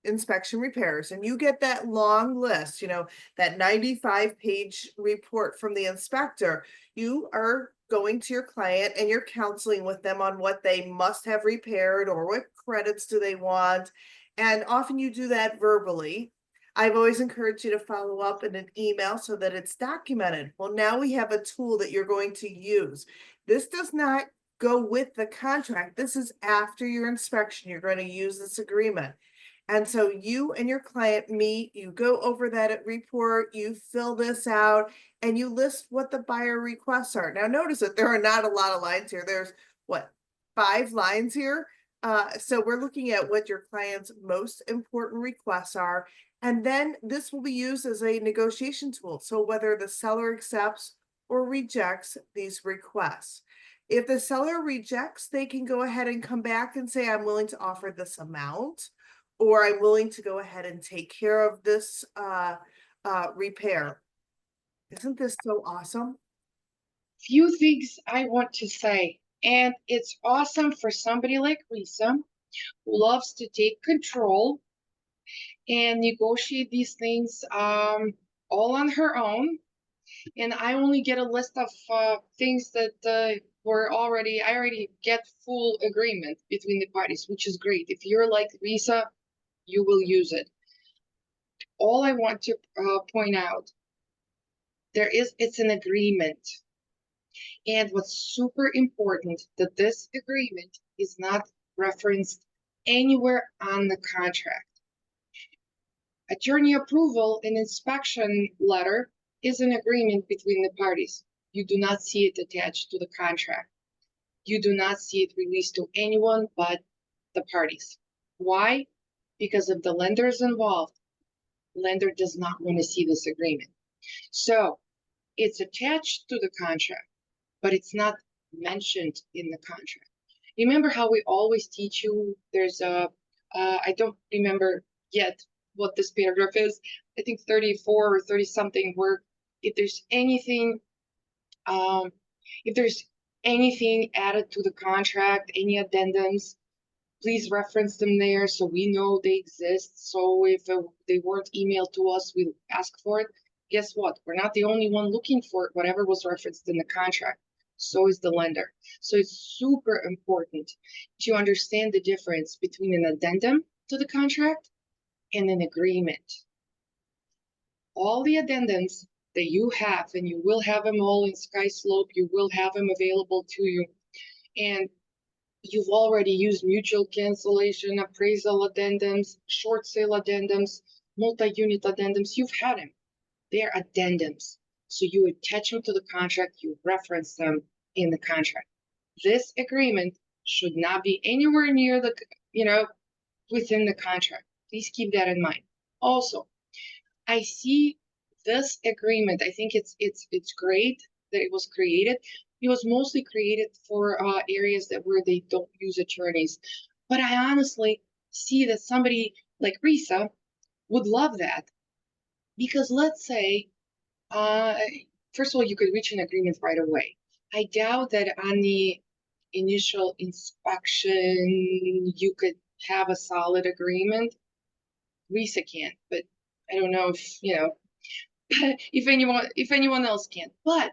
inspection repairs, and you get that long list, you know, that 95-page report from the inspector, you are going to your client and you're counseling with them on what they must have repaired or what credits do they want. And often you do that verbally. I've always encouraged you to follow up in an email so that it's documented. Well, now we have a tool that you're going to use. This does not go with the contract. This is after your inspection. You're going to use this agreement. And so you and your client meet, you go over that report, you fill this out, and you list what the buyer requests are. Now notice that there are not a lot of lines here. There's what, 5 lines here? So we're looking at what your client's most important requests are. And then this will be used as a negotiation tool. So whether the seller accepts or rejects these requests. If the seller rejects, they can go ahead and come back and say, I'm willing to offer this amount, or I'm willing to go ahead and take care of this repair. Isn't this so awesome? Few things I want to say, and it's awesome for somebody like Lisa, who loves to take control and negotiate these things all on her own. And I only get a list of things that I already get full agreement between the parties, which is great. If you're like Risa, you will use it. All I want to point out, it's an agreement. And what's super important, that this agreement is not referenced anywhere on the contract. Attorney approval and inspection letter is an agreement between the parties. You do not see it attached to the contract. You do not see it released to anyone but the parties. Why? Because if the lender is involved, lender does not want to see this agreement. So it's attached to the contract, but it's not mentioned in the contract. Remember how we always teach you, there's I don't remember yet what this paragraph is, I think 34 or 30 something, where if there's anything added to the contract, any addendums, please reference them there so we know they exist. So if they weren't emailed to us, we'll ask for it. Guess what? We're not the only one looking for it. Whatever was referenced in the contract, so is the lender. So it's super important to understand the difference between an addendum to the contract and an agreement. All the addendums that you have, and you will have them all in Sky Slope, you will have them available to you. And you've already used mutual cancellation, appraisal addendums, short sale addendums, multi-unit addendums. You've had them. They're addendums. So you attach them to the contract, you reference them in the contract. This agreement should not be anywhere near the, within the contract. Please keep that in mind. Also, I see this agreement, I think it's great that it was created. It was mostly created for areas where they don't use attorneys. But I honestly see that somebody like Risa would love that. Because let's say, first of all, you could reach an agreement right away. I doubt that on the initial inspection, you could have a solid agreement. Risa can't, but I don't know if anyone else can. But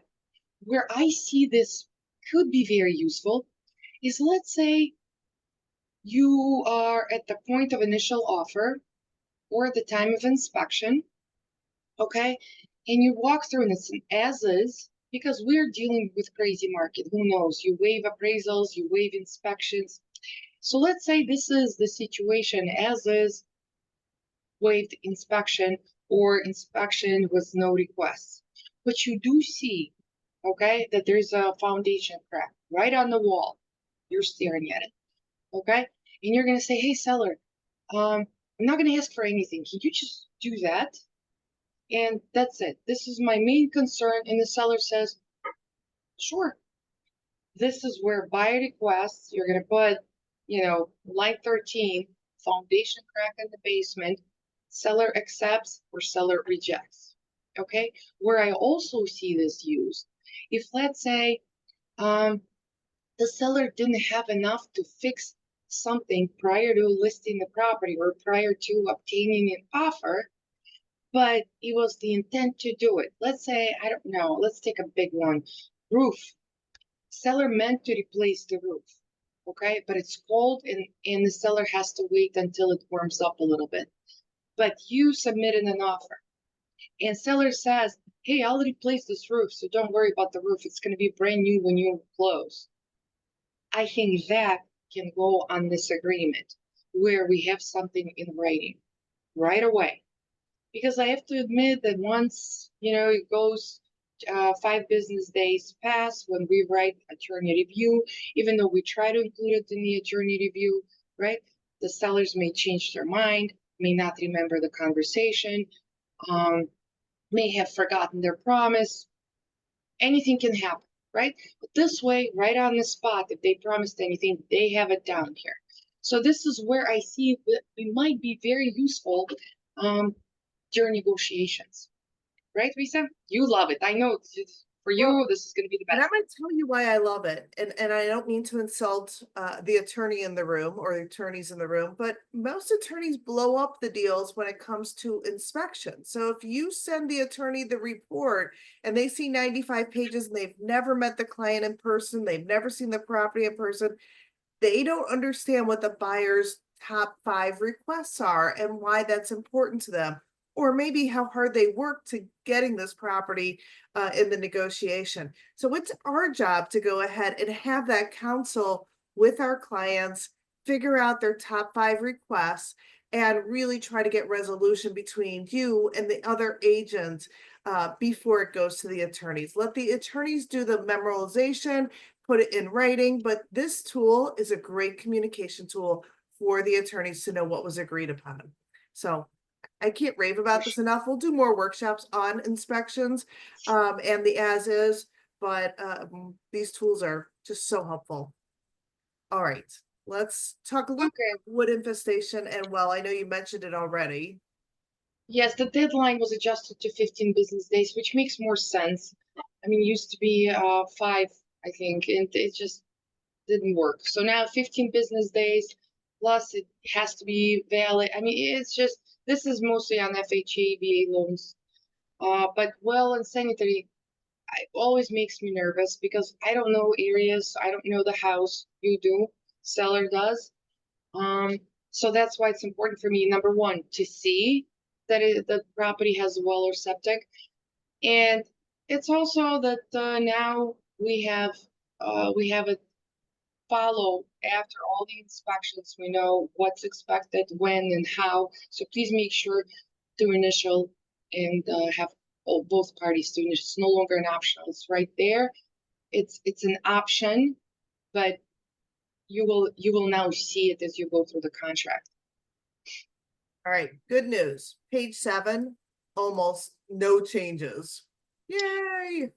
where I see this could be very useful is, let's say you are at the point of initial offer or at the time of inspection, okay? And you walk through and it's an as is, because we're dealing with crazy market. Who knows? You waive appraisals, you waive inspections. So let's say this is the situation as is, waived inspection, or inspection with no requests. But you do see, okay, that there's a foundation crack right on the wall. You're staring at it, okay? And you're gonna say, hey, seller, I'm not gonna ask for anything. Can you just do that? And that's it. This is my main concern. And the seller says, sure. This is where buyer requests, you're gonna put, line 13, foundation crack in the basement, seller accepts or seller rejects, okay? Where I also see this used, if let's say the seller didn't have enough to fix something prior to listing the property or prior to obtaining an offer, but it was the intent to do it. Let's say, I don't know, let's take a big one, roof. Seller meant to replace the roof, okay? But it's cold and the seller has to wait until it warms up a little bit. But you submitted an offer and seller says, hey, I'll replace this roof, so don't worry about the roof. It's going to be brand new when you close. I think that can go on this agreement where we have something in writing right away. Because I have to admit that once, it goes 5 business days pass when we write attorney review, even though we try to include it in the attorney review, right? The sellers may change their mind, may not remember the conversation, may have forgotten their promise. Anything can happen, right? But this way, right on the spot, if they promised anything, they have it down here. So this is where I see that we might be very useful during negotiations. Right, Risa? You love it. I know For you, Well, this is going to be the And I'm best. gonna tell you why I love it, and I don't mean to insult the attorney in the room or the attorneys in the room, but most attorneys blow up the deals when it comes to inspection. So if you send the attorney the report and they see 95 pages and they've never met the client in person, they've never seen the property in person, they don't understand what the buyer's top 5 requests are and why that's important to them. Or maybe how hard they work to getting this property in the negotiation. So it's our job to go ahead and have that counsel with our clients, figure out their top 5 requests, and really try to get resolution between you and the other agent before it goes to the attorneys. Let the attorneys do the memorization, put it in writing, but this tool is a great communication tool for the attorneys to know what was agreed upon. So I can't rave about this enough. We'll do more workshops on inspections and the as is, but these tools are just so helpful. All right, let's talk a little Okay. wood infestation. And well, I know you mentioned it already. Yes, the deadline was adjusted to 15 business days, which makes more sense. I mean, it used to be 5, I think, and it just didn't work. So now 15 business days, plus it has to be valid. I mean, it's just, this is mostly on FHA, VA loans. But well and sanitary, it always makes me nervous because I don't know areas, I don't know the house. You do, seller does. So that's why it's important for me, number one, to see that the property has a well or septic. And it's also that now we have it follow after all the inspections. We know what's expected, when and how. So please make sure to initial and have both parties to initial. It's no longer an optional. It's right there. It's an option, but you will now see it as you go through the contract. All right, good news. Page 7, almost no changes. Yay!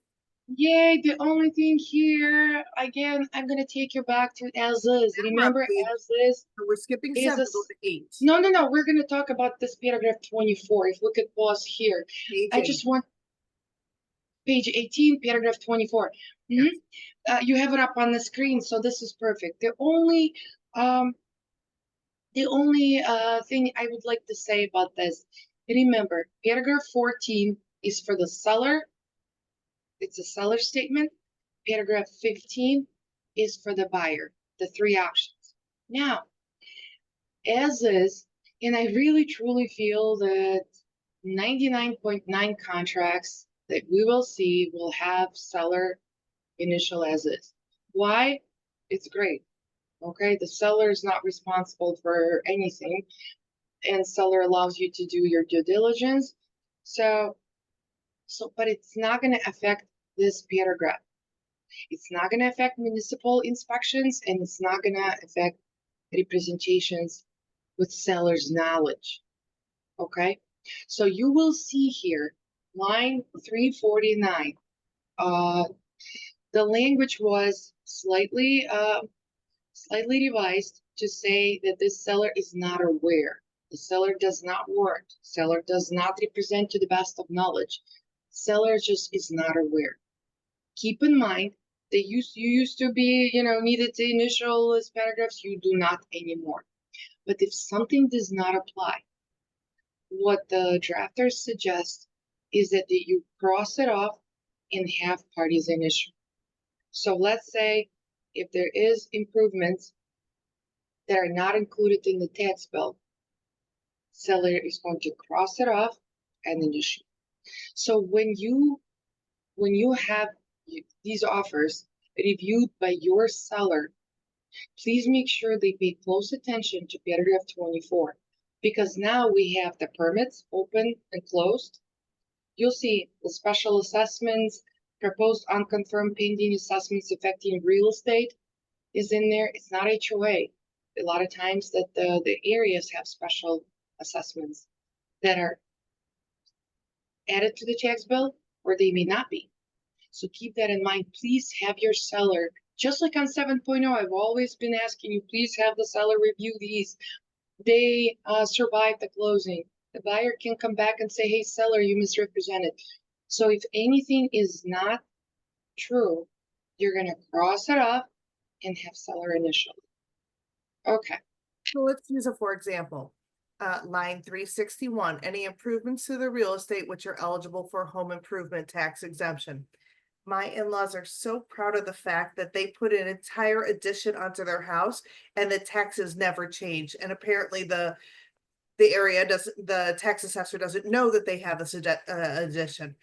Yay, the only thing here, again, I'm gonna take you back to as is. Now we're on Remember, page- as is So we're skipping is 7, a go to 8. no, we're gonna talk about this paragraph 24. If we could pause here. Page I 8. just want page 18, paragraph 24. Yes. You have it up on the screen, so this is perfect. The only thing I would like to say about this, remember, paragraph 14 is for the seller. It's a seller statement. Paragraph 15 is for the buyer, the 3 options. Now, as is, and I really truly feel that 99.9 contracts that we will see will have seller initial as is. Why? It's great. Okay, the seller is not responsible for anything, and seller allows you to do your due diligence. So, but it's not going to affect this paragraph. It's not going to affect municipal inspections, and it's not going to affect representations with seller's knowledge. Okay, so you will see here, line 349. The language was slightly revised to say that this seller is not aware. The seller does not warrant. Seller does not represent to the best of knowledge. Seller just is not aware. Keep in mind that you used to be, needed the initial paragraphs. You do not anymore. But if something does not apply, what the drafters suggest is that you cross it off and have parties initial. So let's say if there is improvements that are not included in the tax bill, seller is going to cross it off and initial. So when you have these offers reviewed by your seller, please make sure they pay close attention to paragraph 24, because now we have the permits open and closed. You'll see the special assessments, proposed unconfirmed pending assessments affecting real estate is in there. It's not HOA. A lot of times that the areas have special assessments that are added to the tax bill, or they may not be. So keep that in mind. Please have your seller, just like on 7.0, I've always been asking you, please have the seller review these. They survive the closing. The buyer can come back and say, hey, seller, you misrepresented. So if anything is not true, you're gonna cross it off and have seller initial. Okay, So let's use a for example. Line 361, any improvements to the real estate which are eligible for home improvement tax exemption. My in-laws are so proud of the fact that they put an entire addition onto their house and the taxes never change. And apparently the tax assessor doesn't know that they have this addition.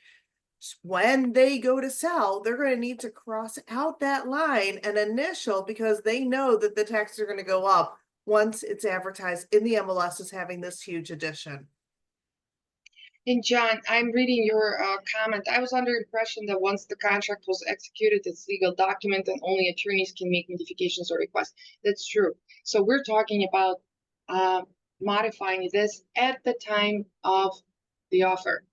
When they go to sell, they're going to need to cross out that line and initial because they know that the taxes are going to go up once it's advertised in the MLS as having this huge addition. and John, I'm reading your comment. I was under impression that once the contract was executed, it's legal document and only attorneys can make modifications or requests. That's true. So we're talking about modifying this at the time of the offer.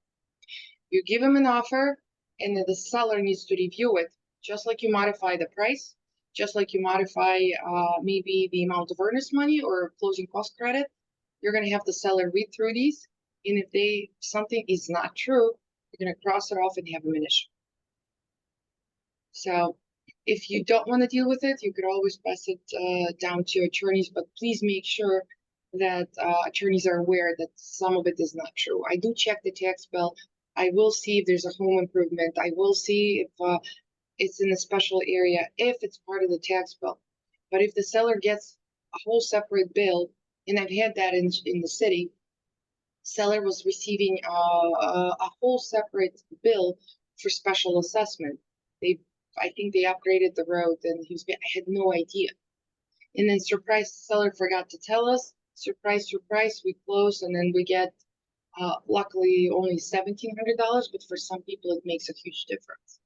You give them an offer and then the seller needs to review it, just like you modify the price, just like you modify maybe the amount of earnest money or closing cost credit. You're going to have the seller read through these. And if something is not true, you're going to cross it off and have them initial. So if you don't want to deal with it, you could always pass it down to attorneys, but please make sure that attorneys are aware that some of it is not true. I do check the tax bill. I will see if there's a home improvement. I will see if it's in a special area, if it's part of the tax bill. But if the seller gets a whole separate bill, and I've had that in the city, seller was receiving a whole separate bill for special assessment. I think they upgraded the road, and I had no idea. And then surprise, the seller forgot to tell us. Surprise, surprise, we close, and then we get luckily only $1,700, but for some people it makes a huge difference.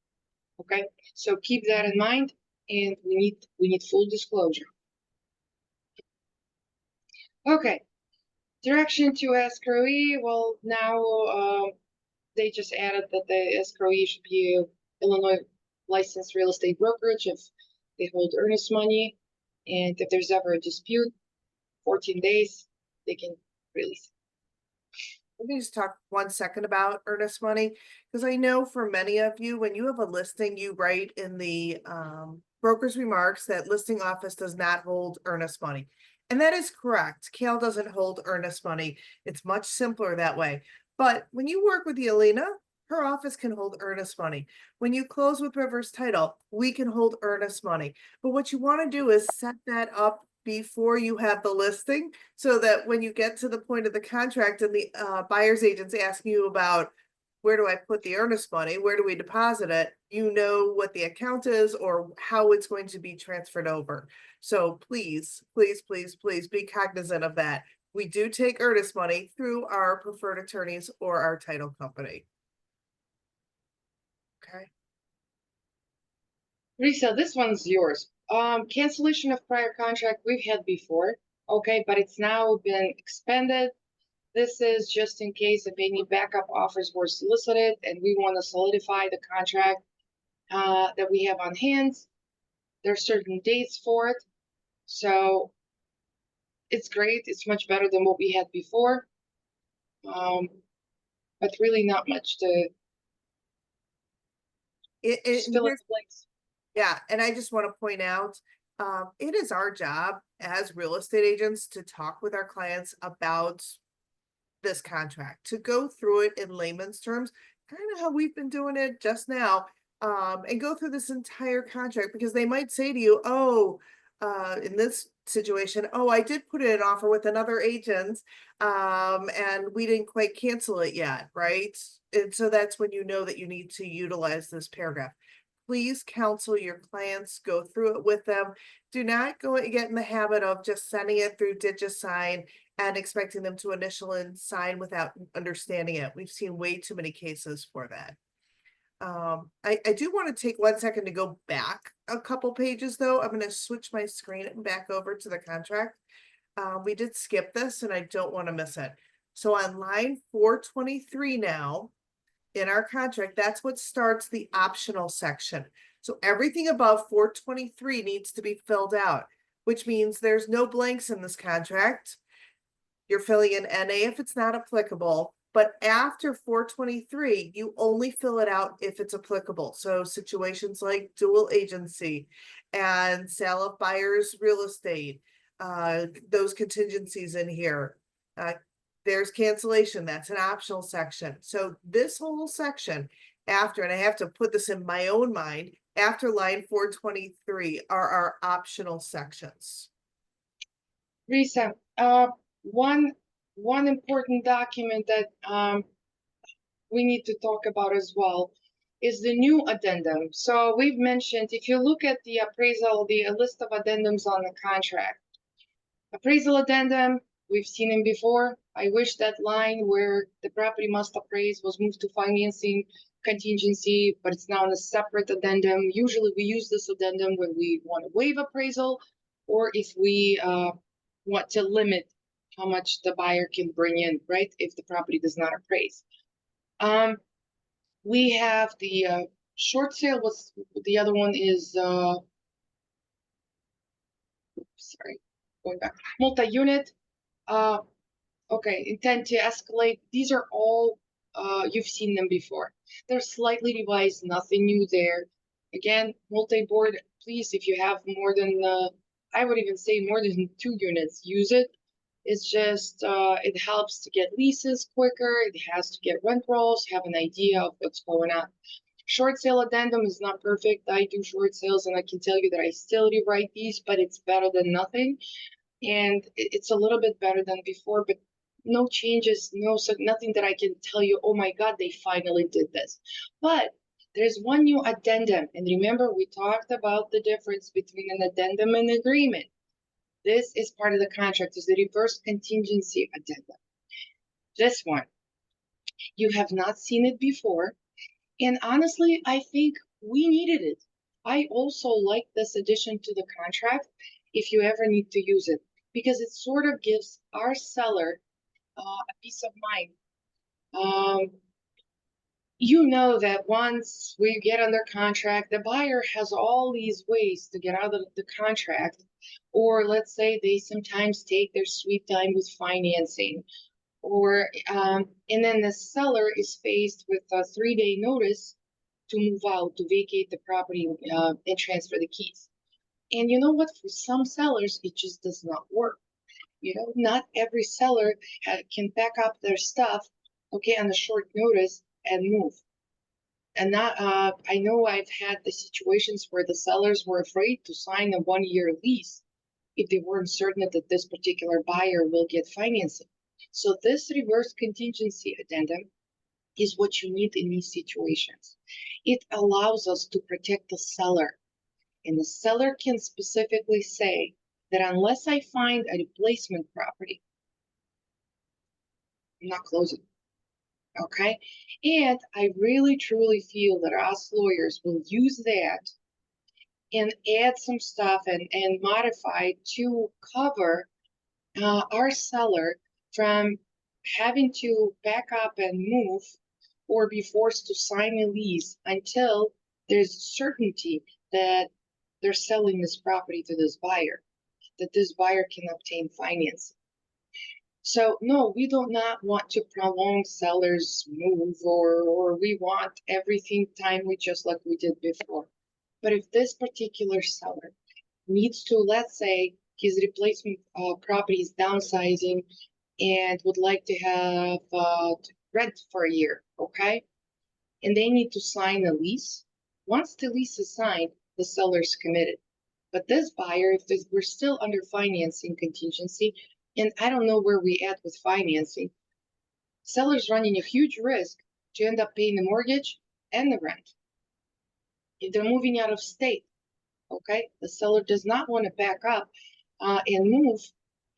Okay, so keep that in mind, and we need full disclosure. Okay, direction to escrowee. Well, now they just added that the escrowee should be a Illinois licensed real estate brokerage if they hold earnest money, and if there's ever a dispute, 14 days they can release it. Let me just talk 1 second about earnest money, because I know for many of you, when you have a listing, you write in the broker's remarks that listing office does not hold earnest money. And that is correct. Cal doesn't hold earnest money. It's much simpler that way. But when you work with Yelena, her office can hold earnest money. When you close with reverse title, we can hold earnest money. But what you want to do is set that up before you have the listing, so that when you get to the point of the contract and the buyer's agent's asking you about where do I put the earnest money, where do we deposit it, you know what the account is or how it's going to be transferred over. So please, please, please, please be cognizant of that. We do take earnest money through our preferred attorneys or our title company. Okay. Lisa, this one's yours. Cancellation of prior contract we've had before, okay, but it's now been expanded. This is just in case if any backup offers were solicited and we want to solidify the contract that we have on hand. There are certain dates for it. So it's great. It's much better than what we had before. But really not much to fill in the blanks. Yeah, and I just want to point out, it is our job as real estate agents to talk with our clients about this contract, to go through it in layman's terms, kind of how we've been doing it just now, and go through this entire contract, because they might say to you, oh, in this situation, oh, I did put in an offer with another agent, and we didn't quite cancel it yet, right? And so that's when you know that you need to utilize this paragraph. Please counsel your clients, go through it with them. Do not get in the habit of just sending it through DigiSign and expecting them to initial and sign without understanding it. We've seen way too many cases for that. I do want to take 1 second to go back a couple pages though. I'm going to switch my screen and back over to the contract. We did skip this and I don't want to miss it. So on line 423 now, in our contract, that's what starts the optional section. So everything above 423 needs to be filled out, which means there's no blanks in this contract. You're filling in NA if it's not applicable. But after 423, you only fill it out if it's applicable. So situations like dual agency and sale of buyer's real estate, those contingencies in here. There's cancellation, that's an optional section. So this whole section after, and I have to put this in my own mind, after line 423 are our optional sections. Risa, one important document that we need to talk about as well is the new addendum. So we've mentioned, if you look at the appraisal, the list of addendums on the contract, appraisal addendum, we've seen them before. I wish that line where the property must appraise was moved to financing contingency, but it's now in a separate addendum. Usually we use this addendum when we want to waive appraisal, or if we want to limit how much the buyer can bring in, right? If the property does not appraise. We have the short sale, was the other one is, sorry, going back, multi-unit. Okay, intent to escalate. These are all, you've seen them before. They're slightly revised, nothing new there. Again, multi-board, please, if you have more than, I would even say more than 2 units, use it. It's just, it helps to get leases quicker. It has to get rent rolls, have an idea of what's going on. Short sale addendum is not perfect. I do short sales and I can tell you that I still rewrite these, but it's better than nothing. And it's a little bit better than before, but no changes, nothing that I can tell you, oh my God, they finally did this. But there's one new addendum. And remember, we talked about the difference between an addendum and agreement. This is part of the contract, is the reverse contingency addendum. This one, you have not seen it before. And honestly, I think we needed it. I also like this addition to the contract if you ever need to use it, because it sort of gives our seller a peace of mind. You know that once we get under contract, the buyer has all these ways to get out of the contract. Or let's say they sometimes take their sweet time with financing. Or, and then the seller is faced with a 3-day notice to move out, to vacate the property and transfer the keys. And you know what? For some sellers, it just does not work. You know, not every seller can pack up their stuff, okay, on a short notice and move. And that, I know I've had the situations where the sellers were afraid to sign a 1-year lease if they weren't certain that this particular buyer will get financing. So this reverse contingency addendum is what you need in these situations. It allows us to protect the seller. And the seller can specifically say that unless I find a replacement property, I'm not closing. Okay? And I really truly feel that us lawyers will use that and add some stuff and modify to cover our seller from having to back up and move or be forced to sign a lease until there's certainty that they're selling this property to this buyer, that this buyer can obtain financing. So no, we do not want to prolong sellers' move, or we want everything timely just like we did before. But if this particular seller needs to, let's say, his replacement property is downsizing and would like to have rent for a year, okay? And they need to sign a lease. Once the lease is signed, the seller's committed. But this buyer, if we're still under financing contingency, and I don't know where we at with financing, seller's running a huge risk to end up paying the mortgage and the rent. If they're moving out of state, okay, the seller does not want to back up and move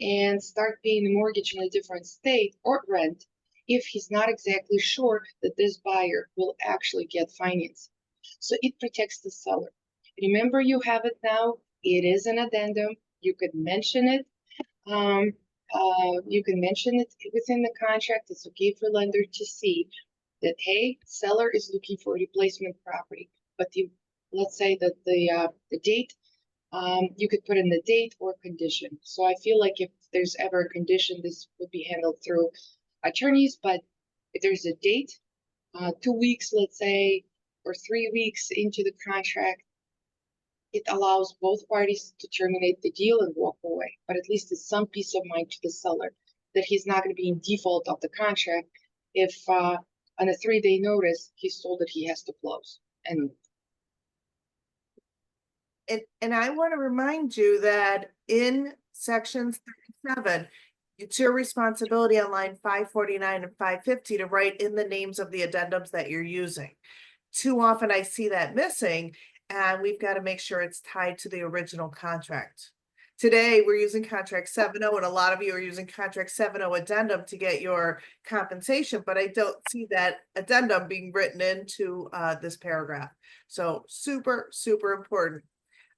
and start paying the mortgage in a different state or rent if he's not exactly sure that this buyer will actually get financing. So it protects the seller. Remember, you have it now. It is an addendum. You could mention it. You can mention it within the contract. It's okay for lender to see that, hey, seller is looking for a replacement property, but let's say that the date, you could put in the date or condition. So I feel like if there's ever a condition, this would be handled through attorneys, but If there's a date, 2 weeks, let's say, or 3 weeks into the contract, it allows both parties to terminate the deal and walk away. But at least it's some peace of mind to the seller that he's not going to be in default of the contract if on a 3-day notice he's told that he has to close. And I want to remind you that in section 37, it's your responsibility on line 549 and 550 to write in the names of the addendums that you're using. Too often I see that missing, and we've got to make sure it's tied to the original contract. Today, we're using contract 7.0, and a lot of you are using contract 7.0 addendum to get your compensation, but I don't see that addendum being written into this paragraph. So super, super important.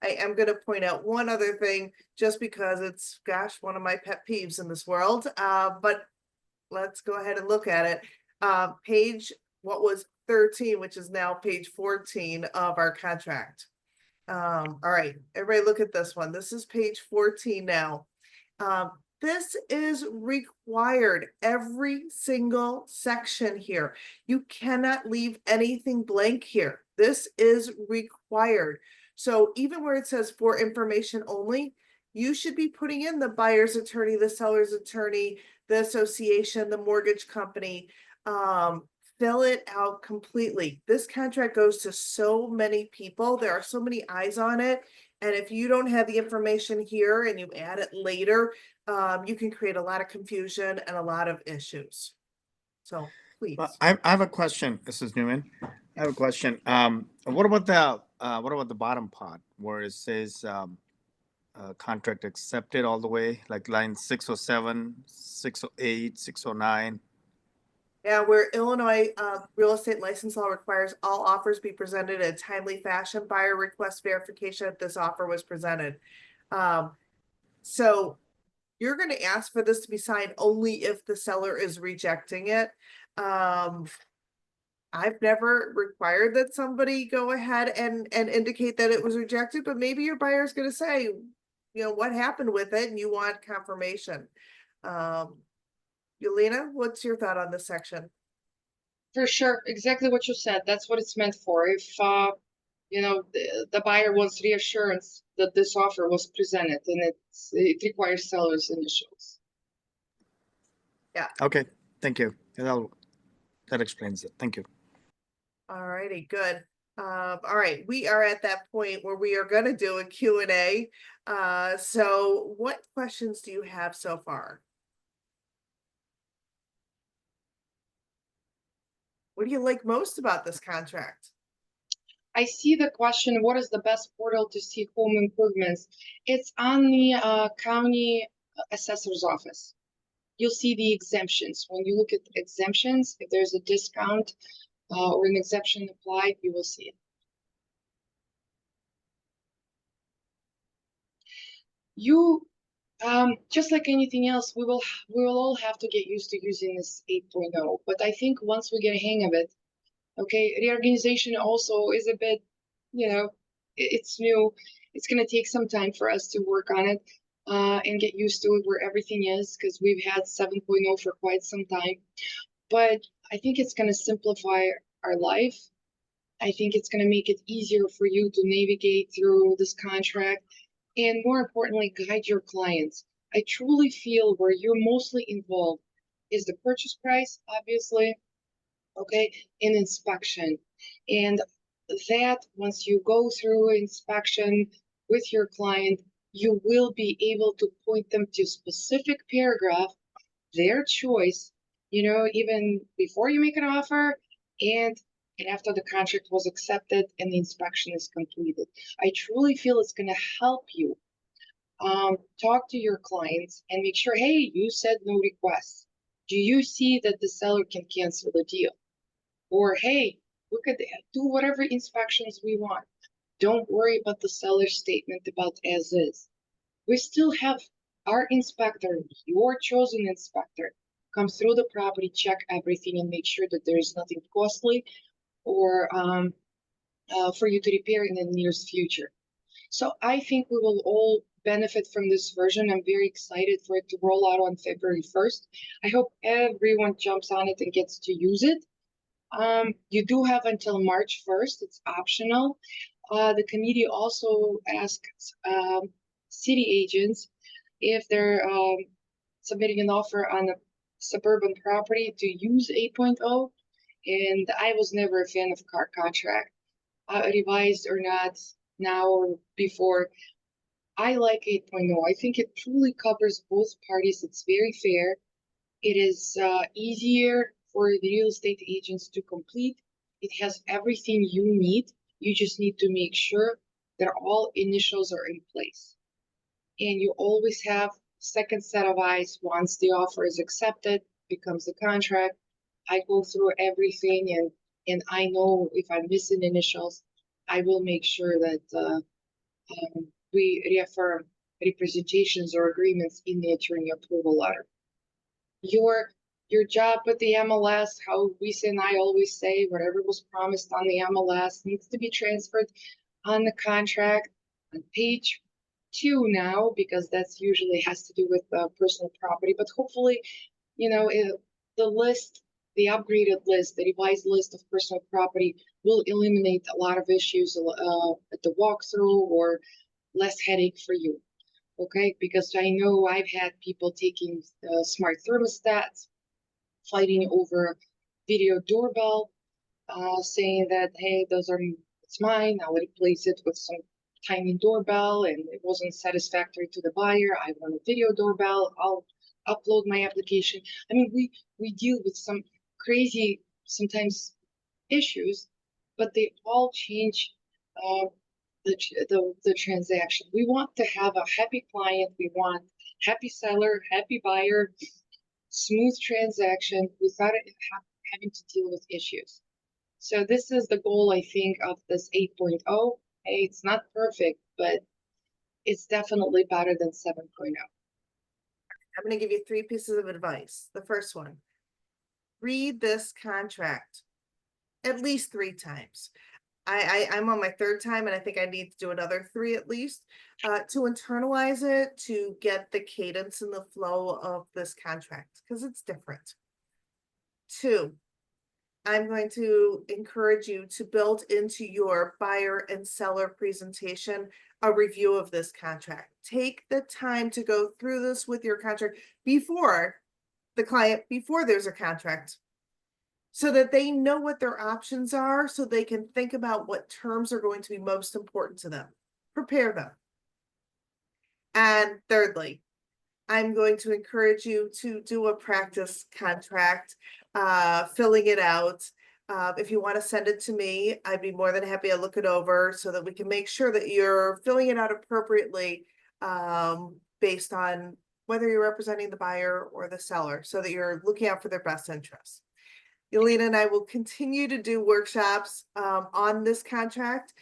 I am going to point out one other thing, just because it's, gosh, one of my pet peeves in this world. But let's go ahead and look at it. Page, what was 13, which is now page 14 of our contract. All right, everybody look at this one. This is page 14 now. This is required, every single section here. You cannot leave anything blank here. This is required. So even where it says for information only, you should be putting in the buyer's attorney, the seller's attorney, the association, the mortgage company. Fill it out completely. This contract goes to so many people. There are so many eyes on it. And if you don't have the information here and you add it later, you can create a lot of confusion and a lot of issues. So please. Well, I have a question. This is Newman. I have a question. What about the bottom part where it says contract accepted all the way, like line 607, 608, 609? Yeah, where Illinois real estate license law requires all offers be presented in a timely fashion, buyer request verification if this offer was presented. So you're going to ask for this to be signed only if the seller is rejecting it. I've never required that somebody go ahead and indicate that it was rejected, but maybe your buyer is going to say, you know, what happened with it and you want confirmation. Yelena, what's your thought on this section? for sure, exactly what you said. That's what it's meant for. If you know, the buyer wants reassurance that this offer was presented, and it requires seller's initials. Okay, thank you. That explains it. Thank you. All righty, good. All right, we are at that point where we are going to do a Q&A. So what questions do you have so far? What do you like most about this contract? I see the question, what is the best portal to see home improvements? It's on the county assessor's office. You'll see the exemptions. When you look at exemptions, if there's a discount or an exemption applied, you will see it. You, just like anything else, we will all have to get used to using this 8.0. But I think once we get a hang of it, okay, reorganization also is a bit, you know, it's new. It's going to take some time for us to work on it and get used to it where everything is, because we've had 7.0 for quite some time. But I think it's going to simplify our life. I think it's going to make it easier for you to navigate through this contract and, more importantly, guide your clients. I truly feel where you're mostly involved is the purchase price, obviously, okay, and inspection. And that once you go through inspection with your client, you will be able to point them to specific paragraph, their choice, you know, even before you make an offer and after the contract was accepted and the inspection is completed. I truly feel it's going to help you talk to your clients and make sure, hey, you said no requests. Do you see that the seller can cancel the deal? Or, hey, look at that, do whatever inspections we want. Don't worry about the seller's statement about as is. We still have our inspector, your chosen inspector, come through the property, check everything, and make sure that there is nothing costly or for you to repair in the nearest future. So I think we will all benefit from this version. I'm very excited for it to roll out on February 1st. I hope everyone jumps on it and gets to use it. You do have until March 1st. It's optional. The committee also asks city agents if they're submitting an offer on a suburban property to use 8.0. And I was never a fan of car contract, revised or not, now or before. I like 8.0. I think it truly covers both parties. It's very fair. It is easier for the real estate agents to complete. It has everything you need. You just need to make sure that all initials are in place. And you always have second set of eyes once the offer is accepted, becomes a contract. I go through everything, and I know if I'm missing initials, I will make sure that we reaffirm representations or agreements in the attorney approval letter. Your job with the MLS, how Lisa and I always say, whatever was promised on the MLS needs to be transferred on the contract on page 2 now, because that's usually has to do with personal property. But hopefully, you know, the list, the upgraded list, the revised list of personal property will eliminate a lot of issues at the walkthrough, or less headache for you. Okay, because I know I've had people taking smart thermostats, fighting over video doorbell, saying that, hey, it's mine, I'll replace it with some tiny doorbell, and it wasn't satisfactory to the buyer. I want a video doorbell, I'll upload my application. I mean, we deal with some crazy, sometimes, issues, but they all change the transaction. We want to have a happy client. We want happy seller, happy buyer, smooth transaction without having to deal with issues. So this is the goal, I think, of this 8.0. Hey, it's not perfect, but it's definitely better than 7.0. I'm going to give you 3 pieces of advice. The first one, read this contract at least 3 times. I'm on my 3rd time, and I think I need to do another 3 at least to internalize it, to get the cadence and the flow of this contract, because it's different. 2, I'm going to encourage you to build into your buyer and seller presentation a review of this contract. Take the time to go through this with your contract before the client, before there's a contract, so that they know what their options are, so they can think about what terms are going to be most important to them. Prepare them. And thirdly, I'm going to encourage you to do a practice contract, filling it out. If you want to send it to me, I'd be more than happy to look it over so that we can make sure that you're filling it out appropriately, based on whether you're representing the buyer or the seller, so that you're looking out for their best interests. Yelena and I will continue to do workshops on this contract.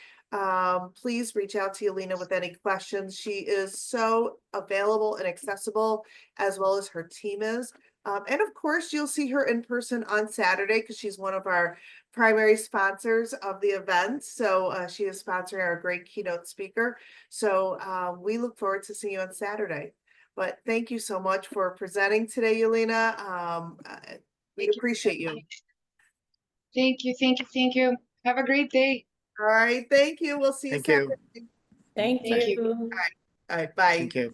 Please reach out to Yelena with any questions. She is so available and accessible, as well as her team is. And of course, you'll see her in person on Saturday, because she's one of our primary sponsors of the event. So she is sponsoring our great keynote speaker. So we look forward to seeing you on Saturday. But thank you so much for presenting today, Yelena. We appreciate you. Thank you, thank you, thank you. Have a great day. All right, thank you. We'll see you Thank you. Saturday. Thank Thank you. All right, bye. Thank you.